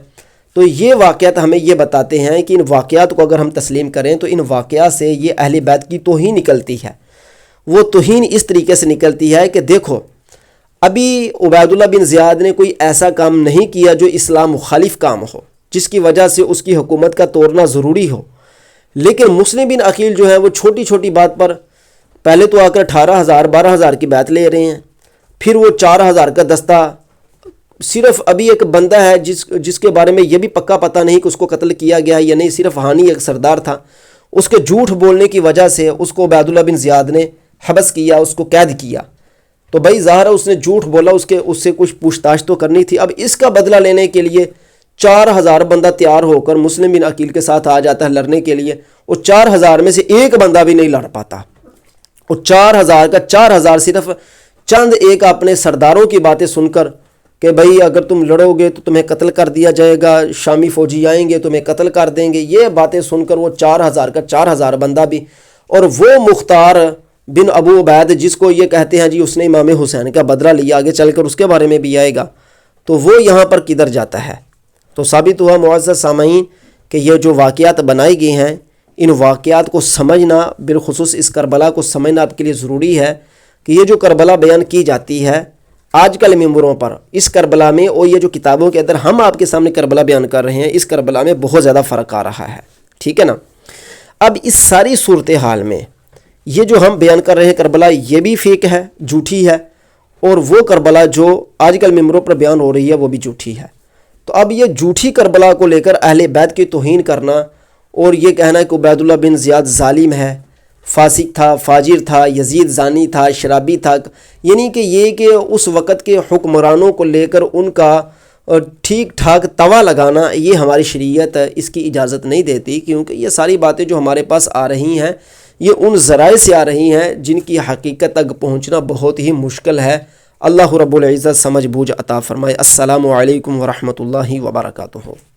تو یہ واقعات ہمیں یہ بتاتے ہیں کہ ان واقعات کو اگر ہم تسلیم کریں تو ان واقعات سے یہ اہل بیت کی توہین نکلتی ہے۔ وہ توہین اس طریقے سے نکلتی ہے کہ دیکھو، ابھی عبیداللہ بن زیاد نے کوئی ایسا کام نہیں کیا جو اسلام مخالف کام ہو، جس کی وجہ سے اس کی حکومت کا توڑنا ضروری ہو، لیکن مسلم بن عقیل جو ہے وہ چھوٹی چھوٹی بات پر پہلے تو آ کر 18,000 12,000 کی بیعت لے رہے ہیں، پھر وہ 4,000 کا دستہ، صرف ابھی ایک بندہ ہے جس کے بارے میں یہ بھی پکا پتہ نہیں کہ اس کو قتل کیا گیا ہے یا نہیں، صرف ہانی ایک سردار تھا، اس کے جھوٹ بولنے کی وجہ سے اس کو عبیداللہ بن زیاد نے حبس کیا، اس کو قید کیا۔ تو بھائی ظاہر ہے اس نے جھوٹ بولا، اس سے کچھ پوچھ تاچھ تو کرنی تھی۔ اب اس کا بدلہ لینے کے لیے 4,000 بندہ تیار ہو کر مسلم بن عقیل کے ساتھ آ جاتا ہے لڑنے کے لیے، اور 4,000 میں سے ایک بندہ بھی نہیں لڑ پاتا، اور 4,000 کا 4,000 صرف چند ایک اپنے سرداروں کی باتیں سن کر کہ بھائی اگر تم لڑو گے تو تمہیں قتل کر دیا جائے گا، شامی فوجی آئیں گے تمہیں قتل کر دیں گے، یہ باتیں سن کر وہ 4,000 کا 4,000 بندہ بھی، اور وہ مختار بن ابو عبید جس کو یہ کہتے ہیں جی اس نے امام حسین کا بدلہ لیا، آگے چل کر اس کے بارے میں بھی آئے گا، تو وہ یہاں پر کدھر جاتا ہے؟ تو ثابت ہوا معزز سامعین کہ یہ جو واقعات بنائے گئے ہیں، ان واقعات کو سمجھنا، بالخصوص اس کربلا کو سمجھنا آپ کے لیے ضروری ہے کہ یہ جو کربلا بیان کی جاتی ہے آج کل ممبروں پر، اس کربلا میں اور یہ جو کتابوں کے اندر ہم آپ کے سامنے کربلا بیان کر رہے ہیں، اس کربلا میں بہت زیادہ فرق آ رہا ہے، ٹھیک ہے نا؟ اب اس ساری صورتحال میں یہ جو ہم بیان کر رہے ہیں کربلا، یہ بھی فیک ہے، جھوٹی ہے، اور وہ کربلا جو آج کل ممبروں پر بیان ہو رہی ہے وہ بھی جھوٹی ہے۔ تو اب یہ جھوٹی کربلا کو لے کر اہل بیت کی توہین کرنا اور یہ کہنا کہ عبیداللہ بن زیاد ظالم ہے، فاسق تھا، فاجر تھا، یزید زانی تھا، شرابی تھا، یعنی کہ یہ کہ اس وقت کے حکمرانوں کو لے کر ان کا ٹھیک ٹھاک توا لگانا، یہ ہماری شریعت اس کی اجازت نہیں دیتی، کیونکہ یہ ساری باتیں جو ہمارے پاس آ رہی ہیں یہ ان ذرائع سے آ رہی ہیں جن کی حقیقت تک پہنچنا بہت ہی مشکل ہے۔ اللہ رب العزت سمجھ بوجھ عطا فرمائے۔ السلام علیکم ورحمۃ اللہ وبرکاتہ۔